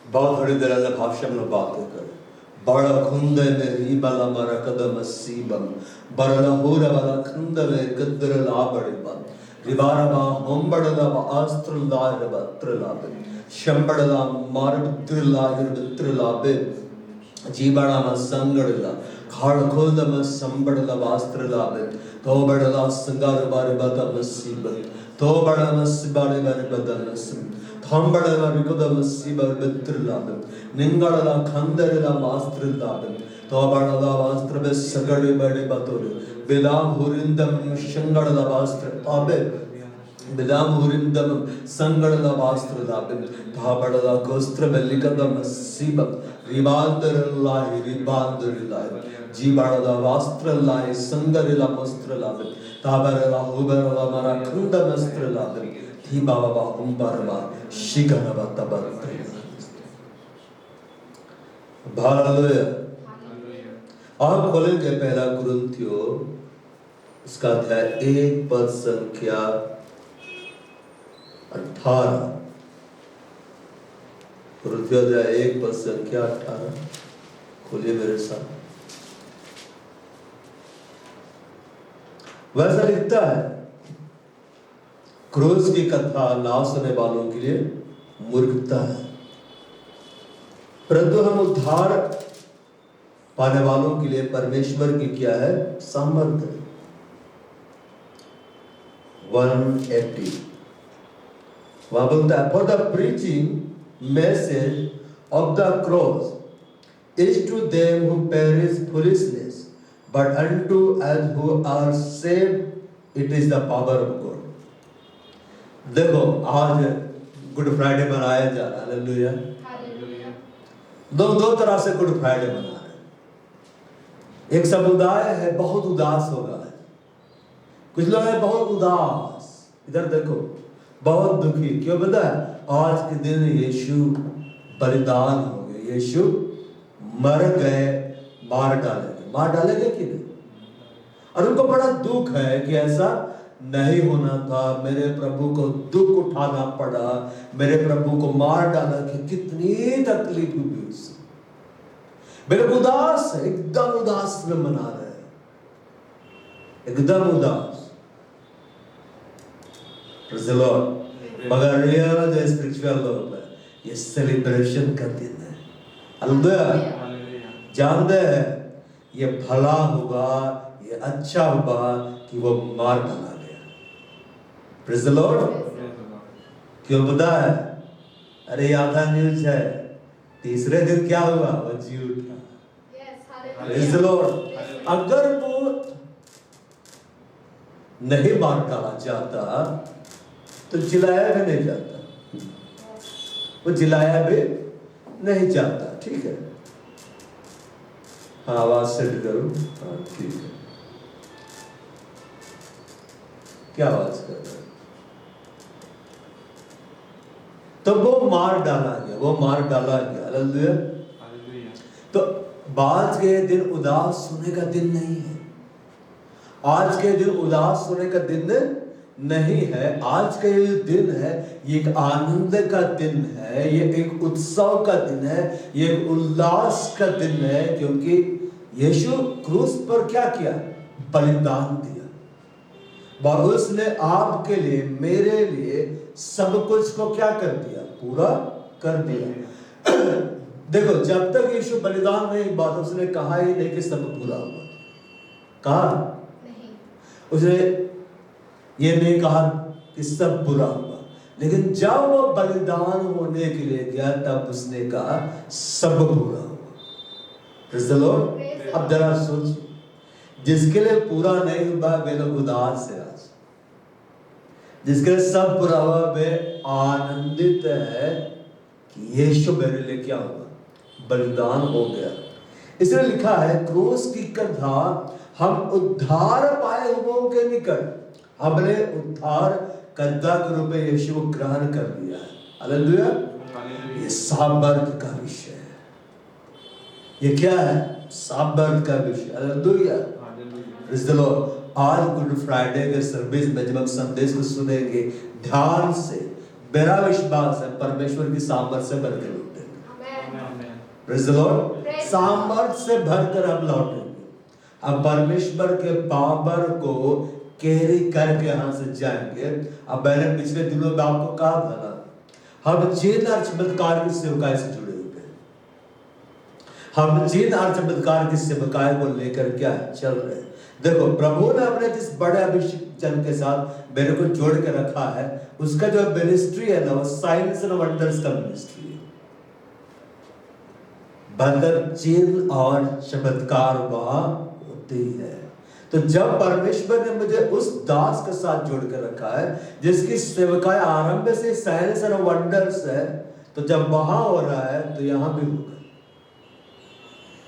बहुत थोड़ी देर अल्लाह भाषा में बातें कर बड़ा खुंद में रीबला मरा कदम सीबम बरला होरा वाला खुंद में कद्र लाबड़ी बन रिबारा होंबड़ला आस्त्रला रबत्रलाबे शंबड़ला मारबत्रला युरबत्रलाबे जीबाड़ा में संगड़ला खाड़ खोल में संबड़ला वास्त्रलाबे तो बड़ला संगार बारे बता मसीबत तो बड़ा मसीबारे बारे बता मसीब थांबड़ला रिकोदा मसीबा बत्रलाबे निंगड़ला खंदरला वास्त्रलाबे तो बड़ला वास्त्र बे सगड़े बड़े बतोरे बिलाम हुरिंदम शंगड़ला वास्त्र आबे बिलाम हुरिंदम संगड़ला वास्त्र लाबे थाबड़ला कोस्त्र बेलिकदा मसीबा रिबांदरला जीबाड़ला वास्त्र लाए संगरला वस्त्र लाबे ताबरला हुबरला मरा खंड वस्त्र लाबे थी बाबा उम्बरवा शिगरवा तबत्र हालेलुया। आप खोलेंगे पहला कुरिन्थियों उसका अध्याय 1 पद संख्या 18। कुरिन्थियों अध्याय 1 पद संख्या 18 खोलिए मेरे साथ। वैसा लिखता है क्रूस की कथा ना सुनने वालों के लिए मूर्खता है, परंतु हम उद्धार पाने वालों के लिए परमेश्वर की क्या है सामर्थ्य। 180 वहां बोलता है for the preaching message of the cross is to them who perish foolishness but unto us who are saved it is the power of God. देखो आज गुड फ्राइडे मनाया जा रहा है, हालेलुया। दो तरह से गुड फ्राइडे मना रहे हैं। एक समुदाय है बहुत उदास हो रहा है, कुछ लोग हैं बहुत उदास, इधर देखो बहुत दुखी। क्यों पता है? आज के दिन यीशु बलिदान हो गए, यीशु मर गए, मार डालेंगे कि नहीं? और उनको बड़ा दुख है कि ऐसा नहीं होना था, मेरे प्रभु को दुख उठाना पड़ा, मेरे प्रभु को मार डाला कि कितनी तकलीफ हुई उससे। मेरे उदास है, एकदम उदास में मना रहे हैं, एकदम उदास। मगर ये जो स्पिरिचुअल लोग है ये सेलिब्रेशन का दिन है, हालेलुया। जानते हैं ये भला होगा, ये अच्छा होगा कि वो मार डाला गया। Praise the Lord. क्यों पता है? अरे आधा न्यूज़ है, तीसरे दिन क्या हुआ? वो जी उठा। Praise the Lord. अगर वो नहीं मार डाला जाता तो जिलाया भी नहीं जाता, वो जिलाया भी नहीं जाता। ठीक है, हाँ आवाज सेट करो। हाँ ठीक है, क्या आवाज कर रहे? तो वो मार डाला गया, हालेलुया। तो आज के दिन उदास होने का दिन नहीं है, आज के दिन उदास होने का दिन नहीं है। आज का ये दिन है, ये एक आनंद का दिन है, ये एक उत्सव का दिन है, ये एक उल्लास का दिन है, क्योंकि यीशु क्रूस पर क्या किया? बलिदान दिया। और उसने आपके लिए, मेरे लिए सब कुछ को क्या कर दिया? पूरा कर दिया। देखो जब तक यीशु बलिदान नहीं बात, उसने कहा ही नहीं कि सब पूरा हुआ, कहा नहीं। उसने ये नहीं कहा कि सब बुरा हुआ, लेकिन जब वो बलिदान होने के लिए गया तब उसने कहा सब पूरा हुआ। Praise the Lord. अब जरा सोचिए, जिसके लिए पूरा नहीं हुआ वे लोग उदास है आज, जिसके लिए सब पूरा हुआ वे आनंदित है कि यीशु मेरे लिए क्या हुआ? बलिदान हो गया। इसलिए लिखा है क्रूस की कथा हम उद्धार पाए हुओं के निकट, हमने उद्धार कर्ता के रूप में यीशु को ग्रहण कर लिया है, हालेलुया। ये सामर्थ का विषय है, ये क्या है? सामर्थ का विषय, हालेलुया। Praise the Lord. आज गुड फ्राइडे के सर्विस में जब हम संदेश को सुनेंगे ध्यान से, मेरा विश्वास है परमेश्वर की सामर्थ से भर के लौटेंगे। Praise the Lord. सामर्थ से भरकर हम लौटेंगे। अब परमेश्वर के पावर को कैरी करके यहाँ से जाएंगे। अब मैंने पिछले दिनों में आपको कहा था ना, हम जिन और चमत्कार की सेवकाई से जुड़े हुए हैं, हम जिन और चमत्कार की सेवकाई को लेकर क्या चल रहे हैं। देखो, प्रभु ने अपने जिस बड़े अभिषेक जन के साथ मेरे को जोड़ के रखा है, उसका जो मिनिस्ट्री है ना, वो साइंस एंड वंडर्स का मिनिस्ट्री है। मतलब चिन्ह और चमत्कार वहां होती है। तो जब परमेश्वर ने मुझे उस दास के साथ जोड़ के रखा है जिसकी सेवकाई आरंभ से साइंस एंड वंडर्स है, तो जब वहां हो रहा है तो यहां भी होगा।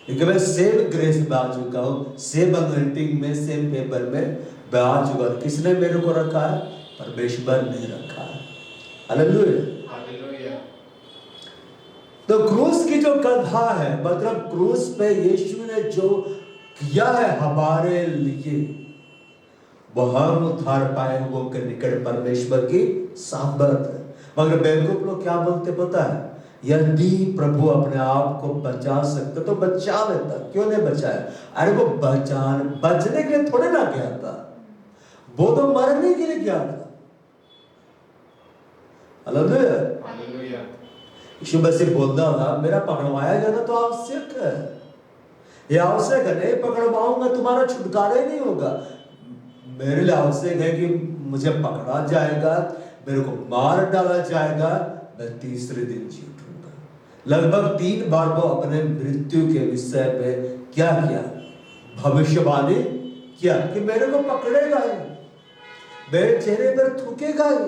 क्योंकि मैं सेम ग्रेस में आ चुका हूं, सेम अनॉइंटिंग में, सेम पेपर में मैं आ चुका हूं। किसने मेरे को रखा है? परमेश्वर ने रखा है। हालेलुया। तो क्रूस की जो कथा है, मतलब क्रूस पे यीशु ने जो किया है हमारे लिए, वो हम उतार पाए वो के निकट परमेश्वर की सामर्थ है। मगर बेवकूफ लोग क्या बोलते पता है? यदि प्रभु अपने आप को बचा सकते तो बचा लेता, क्यों नहीं बचाया? अरे वो बचने के लिए थोड़े ना गया था, वो तो मरने के लिए गया था। हालेलुया। यीशु मसीह बोलता था, मेरा पकड़वाया जाना तो आवश्यक है, ये आवश्यक है, नहीं पकड़वाऊंगा तुम्हारा छुटकारा ही नहीं होगा। मेरे लिए आवश्यक है कि मुझे पकड़ा जाएगा, मेरे को मार डाला जाएगा, मैं तीसरे दिन जी उठूंगा। लगभग 3 बार वो अपने मृत्यु के विषय पे क्या किया? भविष्यवाणी किया कि मेरे को पकड़ेगा ही, मेरे चेहरे पर थूकेगा ही,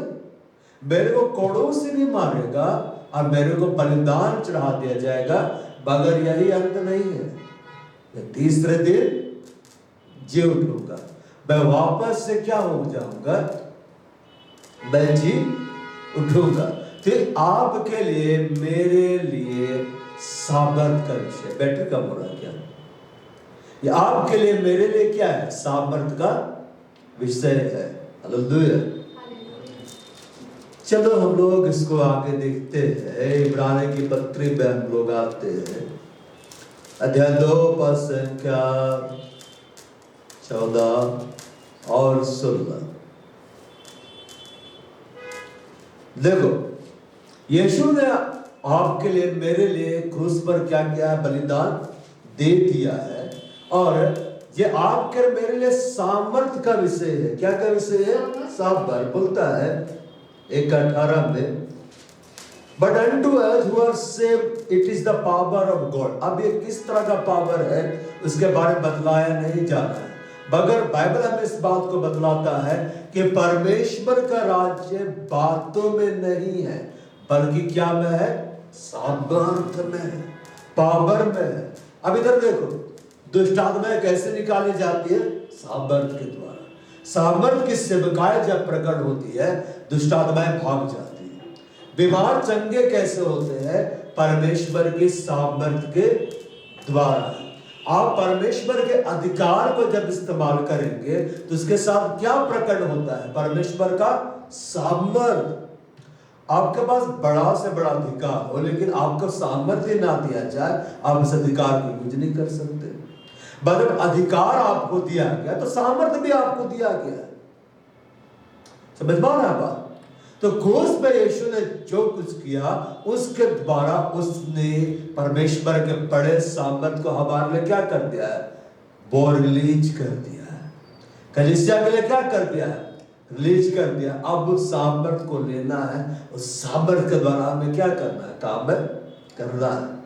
मेरे को कोड़ों से भी मारेगा और मेरे को बलिदान चढ़ा दिया जाएगा। मगर यही अंत नहीं है, मैं तीसरे दिन जी उठूंगा, मैं वापस से क्या हो जाऊंगा? मैं जी उठूंगा। तो आपके लिए, मेरे लिए सामर्थ का विषय, बैटरी कम हो रहा है क्या? ये आपके लिए, मेरे लिए क्या है? सामर्थ का विषय है। हालेलुया। चलो हम लोग इसको आगे देखते हैं। इब्रानी की पत्री में हम लोग आते हैं, अध्याय 2 पद संख्या 14 और 16। देखो, यीशु ने आपके लिए, मेरे लिए क्रूस पर क्या किया है? बलिदान दे दिया है। और ये आपके मेरे लिए सामर्थ का विषय है। क्या का विषय है? सामर्थ। बोलता है 1:18 में, but unto us who are saved it is the power of God। अब ये किस तरह का पावर है उसके बारे में बतलाया नहीं जा रहा है, मगर बाइबल हमें इस बात को बतलाता है कि परमेश्वर का राज्य बातों में नहीं है, बल्कि क्या में है? सामर्थ में है, पावर में है। अब इधर देखो, दुष्ट आत्माएं कैसे निकाली जाती है? सामर्थ के द्वारा। सामर्थ की सेवकाई जब प्रकट होती है, दुष्ट आत्माएं भाग जाती है। बीमार चंगे कैसे होते हैं? परमेश्वर की सामर्थ के द्वारा। आप परमेश्वर के अधिकार को जब इस्तेमाल करेंगे तो उसके साथ क्या प्रकट होता है? परमेश्वर का सामर्थ। आपके पास बड़ा से बड़ा अधिकार हो, लेकिन आपको सामर्थ्य ना दिया जाए, आप इस अधिकार को यूज नहीं कर सकते। मतलब अधिकार आपको दिया गया तो सामर्थ्य भी आपको दिया गया। समझ में आ रहा है बात? तो क्रूस पे यीशु ने जो कुछ किया उसके द्वारा उसने परमेश्वर के बड़े सामर्थ को हमारे लिए क्या कर दिया है? वो रिलीज कर दिया है। कलीसिया के लिए क्या कर दिया है? रिलीज कर दिया। अब उस सामर्थ को लेना है, उस सामर्थ के द्वारा हमें क्या करना है? काम करना है।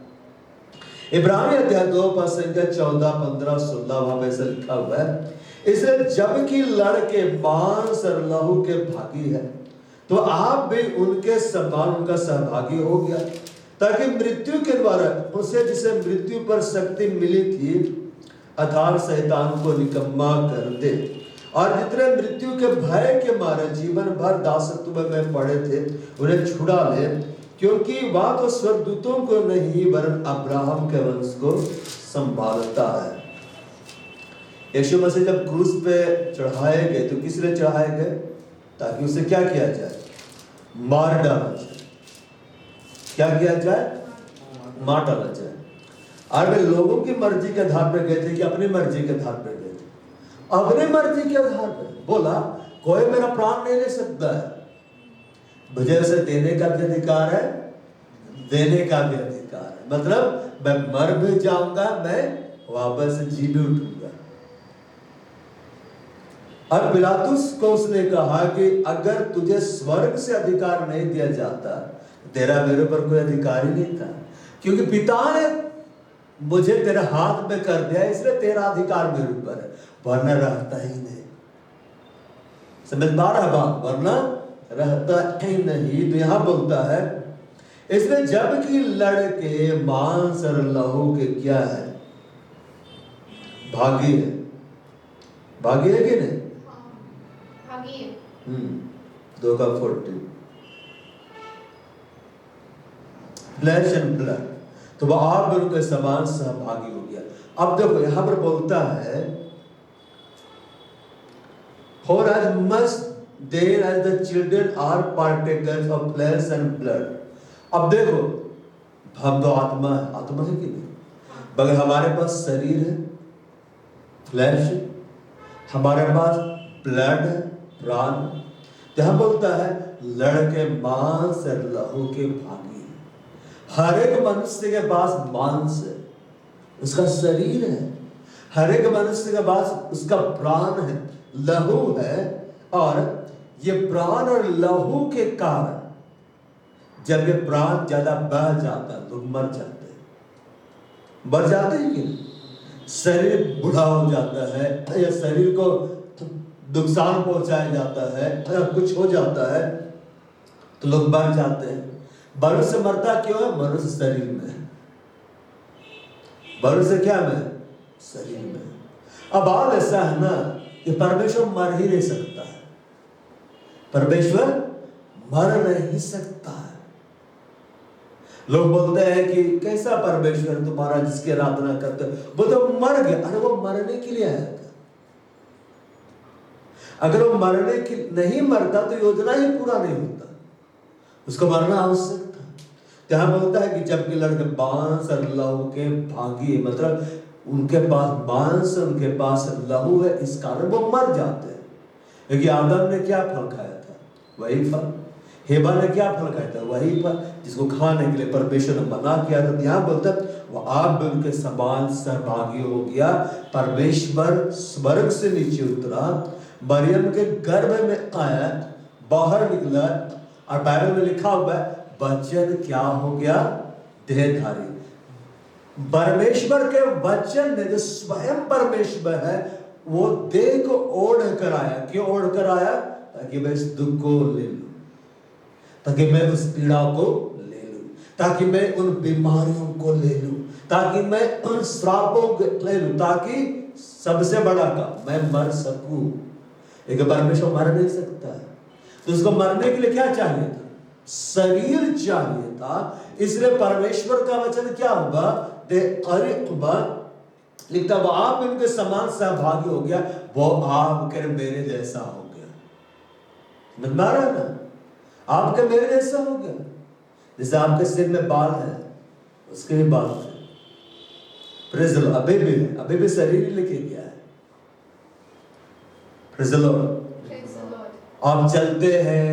इब्रानी अध्याय 2 पद संख्या 14, 15, 16 वहां पे ऐसा लिखा हुआ है, इसलिए जबकि लड़के मांस और लहू के भागी है, तो आप भी उनके समान उनका सहभागी हो गया, ताकि मृत्यु के द्वारा उसे, जिसे मृत्यु पर शक्ति मिली थी, अर्थात शैतान को निकम्मा कर दे। और जितने मृत्यु के भय के मारे जीवन भर दासत्व में पड़े थे, उन्हें छुड़ा ले, क्योंकि वह तो स्वर्गदूतों को नहीं वरन अब्राहम के वंश को संभालता है। यीशु मसीह जब क्रूस पे चढ़ाए गए तो किस लिए चढ़ाए गए? ताकि उसे क्या किया जाए? मार डाला जाए। क्या किया जाए? मार डाला जाए। और वे लोगों की मर्जी के आधार पर गए थे कि अपनी मर्जी के आधार पर गए थे? अपनी मर्जी के आधार पर। बोला कोई मेरा प्राण नहीं ले सकता है, मुझे उसे देने का भी अधिकार है, देने का भी अधिकार है। मतलब मैं मर भी जाऊंगा, मैं वापस जी भी उठूंगा। और पिलातुस को उसने कहा कि अगर तुझे स्वर्ग से अधिकार नहीं दिया जाता, तेरा मेरे पर कोई अधिकार ही नहीं था, क्योंकि पिता ने मुझे तेरे हाथ में कर दिया, इसलिए तेरा अधिकार मेरे ऊपर है, वरना रहता ही नहीं। समझ पा रहा बात? वरना रहता ही नहीं। तो यहां बोलता है इसलिए जबकि लड़के मांस और लहू के क्या है, भागी है। भागी है कि नहीं? भागी है। 2:40 फ्लैश एंड ब्लड, तो वह आप उनके समान सहभागी हो गया। अब देखो यहां पर बोलता है for as much then as the children are partakers of flesh and blood। अब देखो हम तो आत्मा है, आत्मा है कि नहीं? मगर हमारे पास शरीर है, फ्लैश है, हमारे पास ब्लड है, प्राण। यहां बोलता है लड़के मांस और लहू के भागी है। हर एक मनुष्य के पास मांस है, उसका शरीर है। हर एक मनुष्य के पास उसका प्राण है, लहू है। और ये प्राण और लहू के कारण जब ये प्राण ज्यादा बह जाता है तो मर जाते हैं। मर जाते हैं कि शरीर बूढ़ा हो जाता है या शरीर को नुकसान पहुंचाया जाता है या कुछ हो जाता है तो लोग मर जाते हैं। मनुष्य मरता क्यों है? मनुष्य शरीर में है। मनुष्य क्या में? शरीर में। अब बात ऐसा है ना कि परमेश्वर मर ही नहीं सकता है। परमेश्वर मर नहीं सकता है। लोग बोलते हैं कि कैसा परमेश्वर तुम्हारा जिसकी आराधना करते हो, वो तो मर गया। अरे वो मरने के लिए आया था। अगर वो मरने की नहीं मरता तो योजना ही पूरा नहीं होता, उसको मरना आवश्यक था। यहां बोलता है कि जबकि लड़के बांस और लहू के भागी, मतलब उनके पास बांस, उनके पास लहू है, इस कारण वो मर जाते हैं। क्योंकि आदम ने क्या फल खाया था? वही फल। हेबा ने क्या फल खाया था? वही फल जिसको खाने के लिए परमेश्वर ने मना किया था। यहाँ बोलता वो आप भी उनके समान सहभागी हो गया। परमेश्वर स्वर्ग से नीचे उतरा, मरियम के गर्भ में आया, बाहर निकला, और बाइबल में लिखा हुआ है वचन क्या हो गया? देहधारी। परमेश्वर के वचन ने, जो स्वयं परमेश्वर है, वो देह को ओढ़ कर आया। क्यों ओढ़ कर आया? ताकि मैं इस दुख को ले लूं, ताकि मैं उस पीड़ा को ले लूं, ताकि मैं उन बीमारियों को ले लूं, ताकि मैं उन श्रापों को ले लूं, ताकि सबसे बड़ा काम मैं मर सकूं। लेकिन परमेश्वर मर नहीं सकता है, तो उसको मरने के लिए क्या चाहिए था? शरीर चाहिए था। इसलिए परमेश्वर का वचन क्या होगा? लिखता वो आप उनके समान सहभागी हो गया, वो आपके मेरे जैसा हो गया। समझ में आ रहा है ना? आपके मेरे जैसा हो गया। जैसे आपके सिर में बाल है, उसके भी बाल थे। Praise the Lord. अभी भी शरीर लेके गया है। Praise the Lord. आप चलते हैं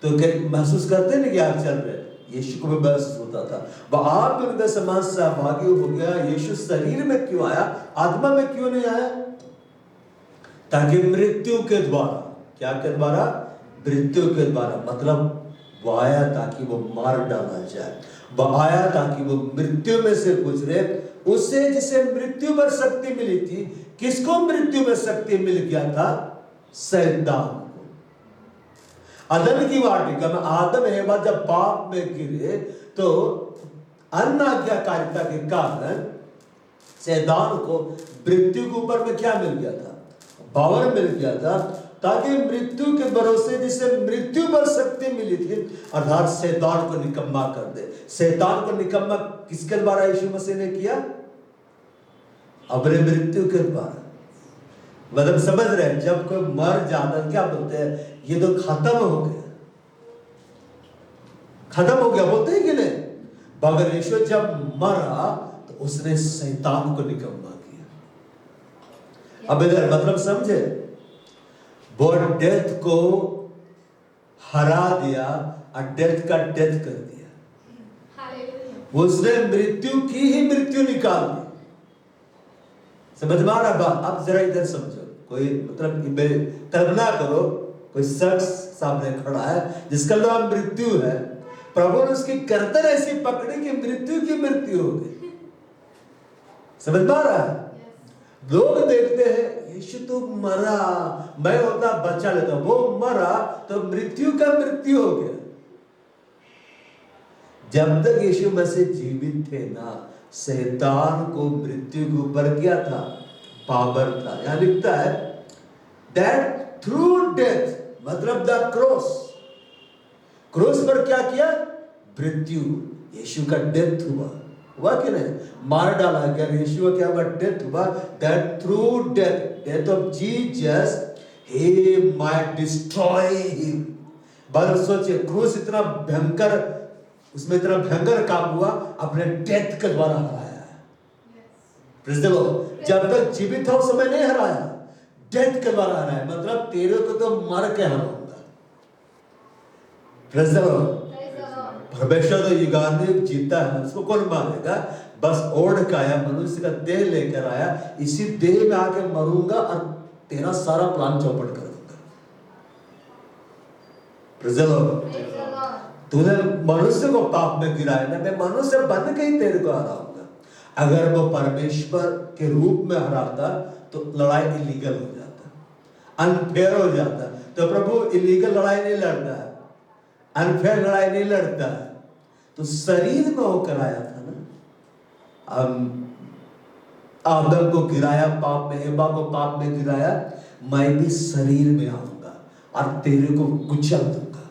तो क्या महसूस करते नहीं कि आप चल रहे हैं? यीशु को भी महसूस होता था। वह आप भी उनके समान सहभागी हो गया। यीशु शरीर में क्यों आया? आत्मा में क्यों नहीं आया? ताकि मृत्यु के द्वारा, क्या के द्वारा? मृत्यु के द्वारा। मतलब वो आया ताकि वो मार डाला जाए, वो आया ताकि वो मृत्यु में से गुजरे। उसे जिसे मृत्यु पर शक्ति मिली थी, किसको मृत्यु में शक्ति मिल गया था? शैतान को। अदन की वाटिका में आदम एवा जब पाप में गिरे तो अनाज्ञाकारिता के कारण शैतान को मृत्यु के ऊपर में क्या मिल गया था? पावर मिल गया था, ताकि मृत्यु के भरोसे जिसे मृत्यु पर शक्ति मिली थी, अर्थात शैतान को निकम्मा कर दे। शैतान को निकम्मा किसके द्वारा यीशु मसीह ने किया? अपने मृत्यु के द्वारा। मतलब समझ रहे हैं, जब कोई मर जाता क्या बोलते हैं? ये तो खत्म हो गया, खत्म हो गया बोलते हैं कि नहीं? मगर यीशु जब मरा तो उसने शैतान को निकम्मा किया। अब इधर मतलब समझे, वो डेथ को हरा दिया और डेथ का डेथ कर दिया। उसने मृत्यु की ही मृत्यु निकाल दी। समझ में आ रहा बात? अब जरा इधर समझो, कोई मतलब कल्पना करो कोई शख्स सामने खड़ा है जिसका नाम मृत्यु है, प्रभु ने उसकी गर्दन ऐसी पकड़ी कि मृत्यु की मृत्यु हो गई। समझ में आ रहा है? लोग देखते हैं यीशु तो मरा, मैं होता बचा लेता, वो मरा तो मृत्यु का मृत्यु हो गया। जब तक यीशु मसीह जीवित थे ना, शैतान को मृत्यु के ऊपर क्या था? पावर था। यहां लिखता है दैट थ्रू डेथ, मतलब द क्रॉस, क्रॉस पर क्या किया? मृत्यु, यीशु का डेथ हुआ कि नहीं? मार डाला गया यीशु का, क्या हुआ? डेथ हुआ। That through death of Jesus he might destroy him। बल सोचिए, क्रूस इतना भयंकर, उसमें इतना भयंकर काम हुआ, अपने डेथ के द्वारा हराया। Praise the Lord. जब तक जीवित था उस समय नहीं हराया, डेथ के द्वारा हराया। मतलब तेरे को तो मर के हराऊंगा। Praise the Lord. परमेश्वर तो युगान्युग जीता है, उसको कौन मारेगा? बस ओढ़ का आया, मनुष्य का देह लेकर आया, इसी देह में आके मरूंगा और तेरा सारा प्लान चौपट कर दूंगा। Praise the Lord. तूने मनुष्य को पाप में गिराया ना, मैं मनुष्य बन के ही तेरे को हराऊंगा। अगर वो परमेश्वर के रूप में हराता तो लड़ाई इलीगल हो जाता, अनफेयर हो जाता। तो प्रभु इलीगल लड़ाई नहीं लड़ता है, अनफेयर लड़ाई नहीं लड़ता है, तो शरीर में होकर आया था ना। आदम को गिराया पाप में, एवा को पाप में गिराया, मैं भी शरीर में आऊंगा और तेरे को कुचल दूंगा।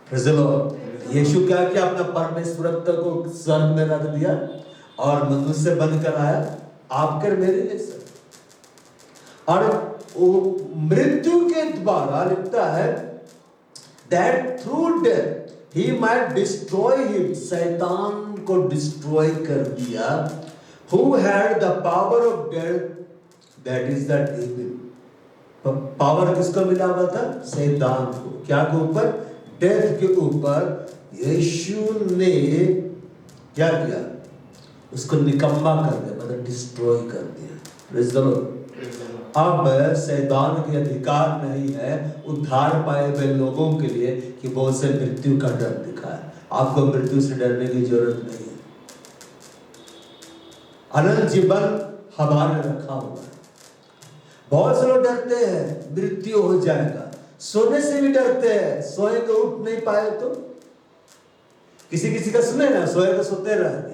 Praise the Lord. यीशु क्या किया? अपना परमेश्वरत्व को स्वर्ग में रख दिया और मनुष्य बनकर आया, आपके मेरे जैसा। और मृत्यु के द्वारा लिखता है that through death he might destroy him, शैतान को डिस्ट्रॉय कर दिया, who had the power of death, that is the devil। Power किसको मिला हुआ था? शैतान को। क्या के ऊपर? डेथ के ऊपर। यीशु ने क्या किया? उसको निकम्मा कर दिया, मतलब डिस्ट्रॉय कर दिया। Praise the Lord. अब शैतान के अधिकार नहीं है उद्धार पाए हुए लोगों के लिए कि वो उसे मृत्यु का डर दिखाए। आपको मृत्यु से डरने की जरूरत नहीं है। अनंत जीवन हमारे रखा हुआ है। बहुत से लोग डरते हैं मृत्यु हो जाएगा, सोने से भी डरते हैं, सोए तो उठ नहीं पाए तो। किसी का सुने ना, सोए तो सोते रह गए।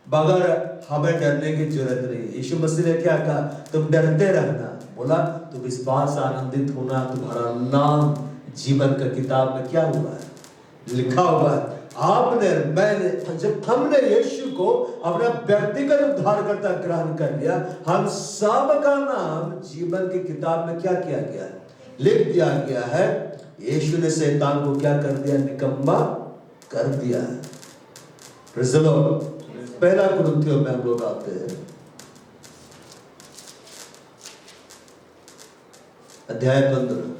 मगर हमें डरने की जरूरत नहीं। यीशु मसीह ने क्या कहा? तुम डरते रहना। बोला तो विश्वास आनंदित होना, तुम्हारा नाम जीवन का किताब में क्या हुआ है? लिखा हुआ है। आपने, मैंने, जब हमने यीशु को अपना व्यक्तिगत उद्धारकर्ता ग्रहण कर लिया, हम सब का नाम जीवन की किताब में क्या किया गया है? लिख दिया गया है। यीशु ने शैतान को क्या कर दिया? निकम्मा कर दिया है। Praise the Lord. पहला कुरिन्थियों में हम लोग आते हैं, अध्याय 15।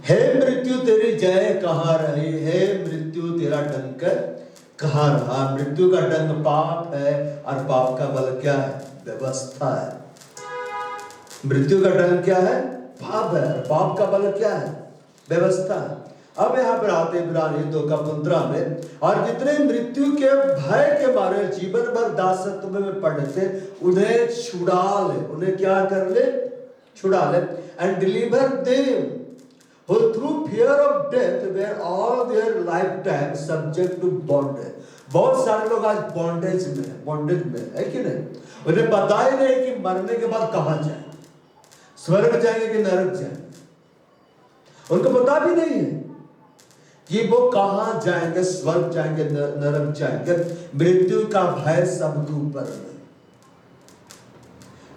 हे मृत्यु तेरी जय कहाँ रही? हे मृत्यु तेरा डंक कहाँ रहा? मृत्यु का डंक पाप है और पाप का बल क्या है? व्यवस्था है। मृत्यु का डंक क्या है? पाप है। पाप का बल क्या है? व्यवस्था है। अब यहाँ पर आते इब्रानी 2:15 में, और जितने मृत्यु के भय के मारे जीवन भर दासत्व में पड़े थे, उन्हें छुड़ा ले। उन्हें क्या कर ले? छुड़ा ले। And deliver them who through fear of death were all their lifetime subject to bondage। बहुत सारे लोग आज बॉन्डेज में है कि नहीं? उन्हें पता ही नहीं कि मरने के बाद कहाँ जाए, स्वर्ग जाएंगे कि नरक जाएंगे। उनको पता भी नहीं है कि वो कहाँ जाएंगे, स्वर्ग जाएंगे नरक जाएंगे। मृत्यु का भय सबके ऊपर है।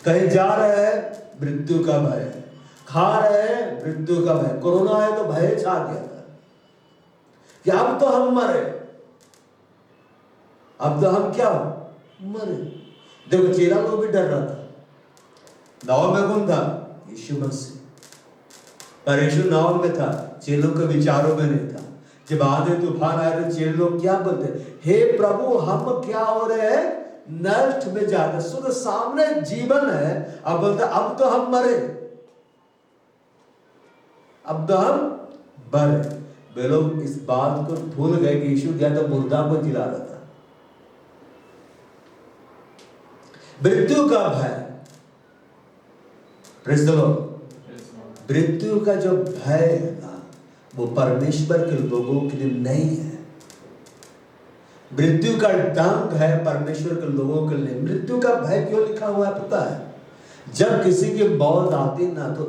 कहीं जा रहे हैं, मृत्यु का भय है। खा रहे हैं मृत्यु का भय। कोरोना आया तो भय छा गया था कि अब तो हम मरे, अब तो हम क्या मरे। देखो चेला लोग भी डर रहा था। नाव में कौन था? यीशु मसीह। पर यीशु नाव में था, चेलों के विचारों में नहीं था। जब आंधी तूफान आए तो चेले लोग क्या बोलते? हे प्रभु, हम क्या हो रहे हैं? नष्ट में जाते। सुन, सामने जीवन है। अब बोलते अब तो हम मरे, अब तो हम मरे। वे लोग इस बात को भूल गए कि यीशु क्या तो मुर्दा को जिला रहा था। मृत्यु का भय, प्रेज़ द लॉर्ड, मृत्यु का जो भय है ना, वो परमेश्वर के लोगों के लिए नहीं है। मृत्यु का डंक है परमेश्वर के लोगों के लिए। मृत्यु का भय क्यों लिखा हुआ है पता है? जब किसी की मौत आती ना, तो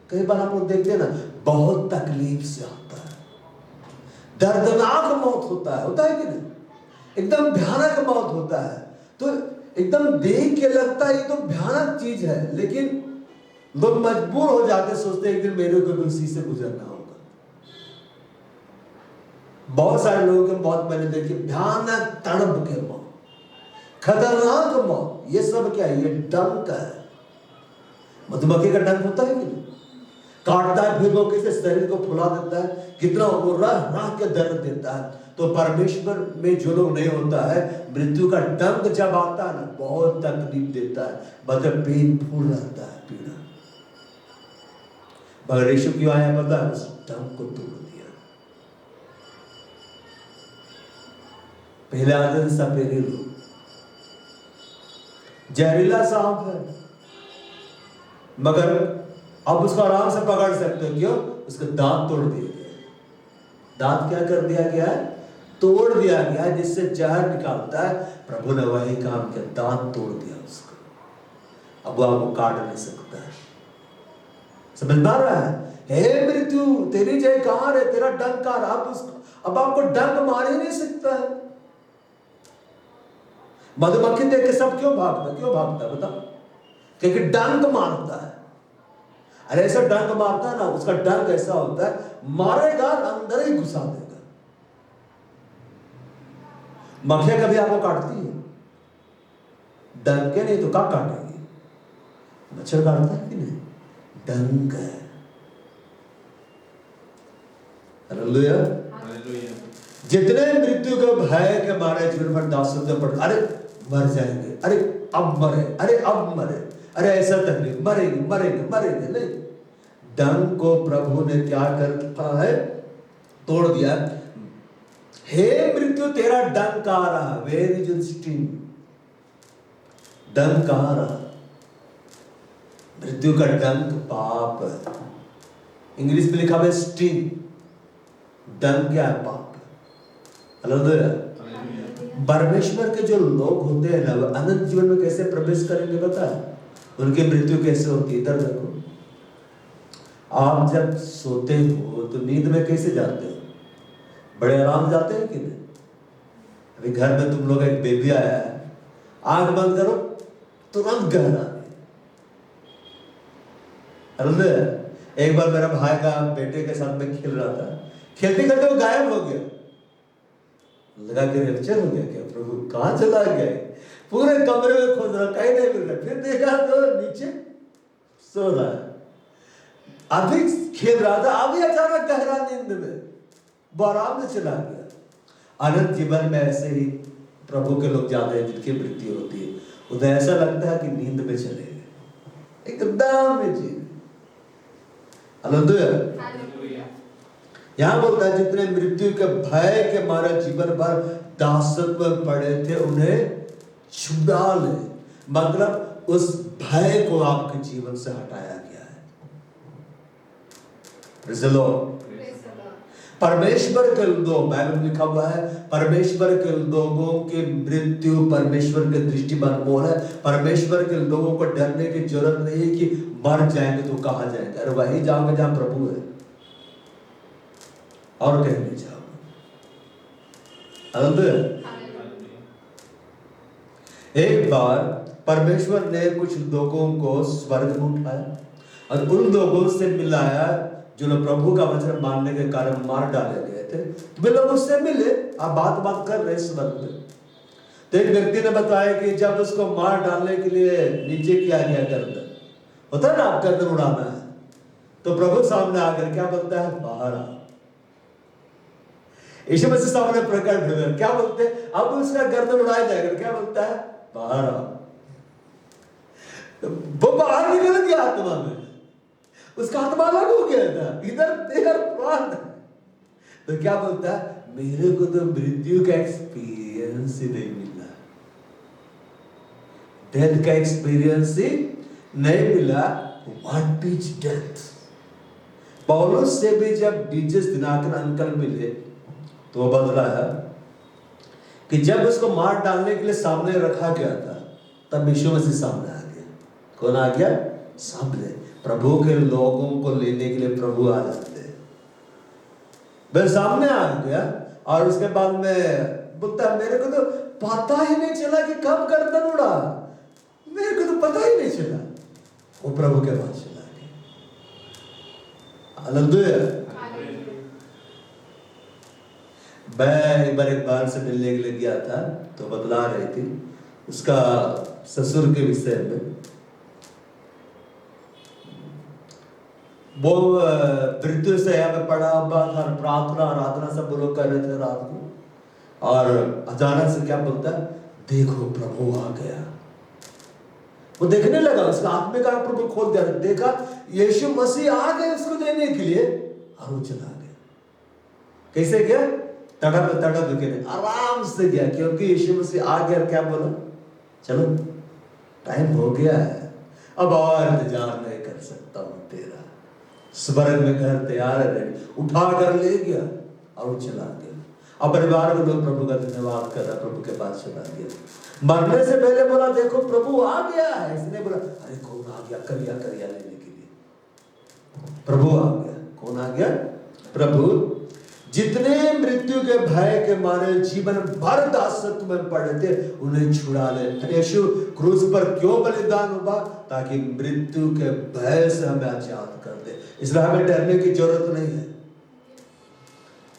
कई बार आप लोग देखते हैं ना, बहुत तकलीफ से आता है, दर्दनाक मौत होता है कि नहीं? एकदम भयानक मौत होता है। तो एकदम देख के लगता है ये तो भयानक चीज है, लेकिन लोग मजबूर हो जाते, सोचते एक दिन मेरे को भी उसी से गुजरना होगा। बहुत सारे लोगों की मौत मैंने देखी, भयानक तड़प के मौत, खतरनाक मौत। ये सब क्या है? ये डंक है। मधुमक्खी का डंक होता है कि नहीं? काटता है, फिर वो कैसे शरीर को फुला देता है, कितना वो रह के दर्द देता है। तो परमेश्वर में जो लोग नहीं होता है, मृत्यु का डंक जब आता है ना, बहुत तकलीफ देता है, मतलब पेनफुल रहता है, पीड़ा। मगर यीशु क्यों आया पता है? उस डंक को तोड़ दिया। पहले आते थे सपेरे लोग, जहरीला सांप है, मगर अब उसको आराम से पकड़ सकते हो। क्यों? उसके दांत तोड़ दिए गए। दांत क्या कर दिया गया है? तोड़ दिया गया है, जिससे जहर निकालता है। प्रभु ने वही काम किया, दांत तोड़ दिया उसको। अब वो आपको काट नहीं सकता है। समझ पा रहा है? हे मृत्यु, तेरी जय कहां है? तेरा डंक कहां? अब आपको डंक मार ही नहीं सकता है। मधुमक्खी देख के सब क्यों भागता बता? क्योंकि डंक मारता है। अरे ऐसा डंक मारता है ना, उसका डंक ऐसा होता है, मारेगा अंदर ही घुसा देगा। मक्खियां कभी आपको काटती है? डंक के नहीं तो क्या काटेगी? मच्छर काटता है कि नहीं? डंक है। हालेलुया। जितने मृत्यु के भय के मारे जीवन पर दासत्व पड़, अरे मर जाएंगे, अरे अब मरे, अरे अब मरे, अरे ऐसा तकलीफ, मरेंगे नहीं। डंक को प्रभु ने क्या कर है? तोड़ दिया। हे मृत्यु, तेरा डंक आ रहा। Where is your sting? डंक आ रहा। मृत्यु का डंक पाप है। इंग्लिश में लिखा हुआ है स्टिंग। डंक क्या है? पाप। हालेलुया। परमेश्वर के जो लोग होते हैं ना, वो अनंत जीवन में कैसे प्रवेश करेंगे पता है? उनकी मृत्यु कैसे होती है? इधर देखो, आप जब सोते हो तो नींद में कैसे जाते हो? बड़े आराम जाते हैं कि नहीं? अभी घर में तुम लोग, एक बेबी आया है, आंख बंद करो, तुरंत गहरा। एक बार मेरा भाई का बेटे के साथ में खेल रहा था, खेलते खेलते वो गायब हो गया। लगा कि रैप्चर हो गया क्या? प्रभु कहां चला गया? पूरे कमरे में खोज रहा, कहीं नहीं मिल रहा। फिर देखा तो नीचे सो रहा है। अभी खेल रहा था, अभी अचानक गहरा नींद में वो आराम से चला गया। अनंत जीवन में ऐसे ही प्रभु के लोग जाते हैं जिनकी मृत्यु होती है। उन्हें ऐसा लगता है कि नींद में चले गए, एकदम जी। हालेलुया। यहां बोलता है जितने मृत्यु के भय के मारे जीवन भर दासत्व में पड़े थे, उन्हें छुड़ा ले। मतलब उस भय को आपके जीवन से हटाया गया है। Praise the Lord. परमेश्वर के लोग, बाइबल में लिखा हुआ है, परमेश्वर के लोगों की मृत्यु परमेश्वर के दृष्टि में अनमोल है। परमेश्वर के लोगों को डरने की जरूरत नहीं है कि मर जाएंगे तो कहां जाएंगे। अरे वही जाओगे जहां प्रभु है, और कहीं नहीं जाओगे। एक बार परमेश्वर ने कुछ लोगों को स्वर्ग में उठाया और उन लोगों से मिलाया जो लोग प्रभु का वचन मानने के कारण मार डाले गए थे। वे लोग उससे मिले, आप बात कर रहे इस वक्त में। तो एक व्यक्ति ने बताया कि जब उसको मार डालने के लिए नीचे किया गया गर्दन, होता है ना, आप गर्दन उड़ाना है, तो प्रभु सामने आकर क्या बोलता है, बाहर आ। यीशु मसीह सामने प्रकट हुए, क्या बोलते हैं, अब उसका गर्दन उड़ाया जाएगा, क्या बोलता है, बाहर आ। तो वो बाहर निकल गया आत्मा में, उसका आत्मा अलग हो गया था, इधर देर प्राण। तो क्या बोलता है, मेरे को तो मृत्यु का एक्सपीरियंस ही नहीं मिला, डेथ का एक्सपीरियंस ही नहीं मिला। What is death? पौलुस से भी जब डीजेस दिनाकर अंकल मिले तो वो बदला है कि जब उसको मार डालने के लिए सामने रखा गया था, तब यीशु मसीह सामने आ गया। कौन आ गया? सामने। प्रभु के लोगों को लेने के लिए प्रभु आ जाते हैं। वह सामने आ गया और उसके बाद में बोलता है, मेरे को तो पता ही नहीं चला कि कब गर्दन उड़ा, मेरे को तो पता ही नहीं चला। वो प्रभु के पास चला गया। हालेलुया। मैं एक बार से मिलने के लिए गया था, तो बतला रही थी उसका ससुर के विषय में। वो मृत्यु से यहाँ पे पड़ा हुआ था, प्रार्थना सब लोग कर रहे थे रात को, और अचानक से क्या बोलता है, देखो प्रभु आ गया। वो देखने लगा, उसका आत्मिक आंख प्रभु खोल दिया, देखा यीशु मसीह आ गए उसको लेने के लिए, और वो चला गया। कैसे गया? तड़प के आराम से गया, क्योंकि यीशु मसीह आ गया। क्या बोला? चलो टाइम हो गया है, अब और इंतजार नहीं कर सकता हूं तेरा, स्वर्ग में घर तैयार है, उठा कर ले गया और वो चला गया। अब परिवार के लोग प्रभु का धन्यवाद कर रहा, प्रभु के पास चला गया। मरने से पहले बोला, देखो प्रभु आ गया है। इसने बोला, अरे कौन आ गया? करिया लेने के लिए प्रभु आ गया। कौन आ गया? प्रभु। जितने मृत्यु के भय के मारे जीवन भर दासत्व में पड़े थे, उन्हें छुड़ा ले। यीशु क्रूस पर क्यों बलिदान हुआ? ताकि मृत्यु के भय से हमें आजाद कर दे। इसलिए हमें डरने की जरूरत नहीं है।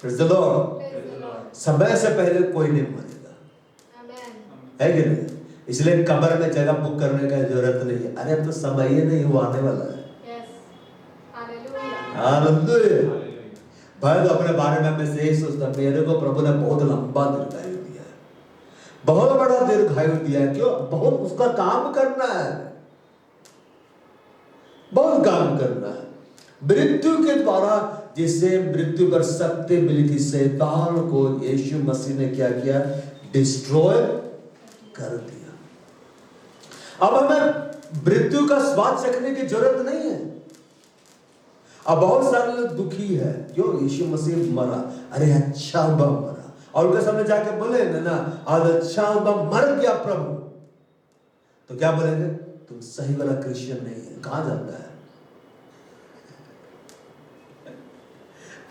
Praise the Lord। समय से पहले कोई नहीं मरेगा, है कि नहीं? इसलिए कब्र में जगह बुक करने का जरूरत नहीं है। अरे अब तो समय ही नहीं हुआ, आने वाला है। हालेलुया। भाई तो अपने बारे में मैं से यही सोचता, मेरे को प्रभु ने बहुत लंबा दीर्घायु दिया है, बहुत बड़ा दीर्घायु दिया है। क्यों? बहुत उसका काम करना है, बहुत काम करना है। मृत्यु के द्वारा जिसे मृत्यु पर शक्ति मिली थी, शैतान को यीशु मसीह ने क्या किया? डिस्ट्रॉय कर दिया। अब हमें मृत्यु का स्वाद चखने की जरूरत नहीं है। अब बहुत सारे लोग दुखी है, क्यों? यीशु मसीह मरा, अरे अच्छा हुआ मरा, और उनके सामने जाके बोले ना, आज अच्छा हुआ मर गया प्रभु, तो क्या बोलेंगे? तुम सही वाला क्रिश्चियन नहीं है। कहां जाता है?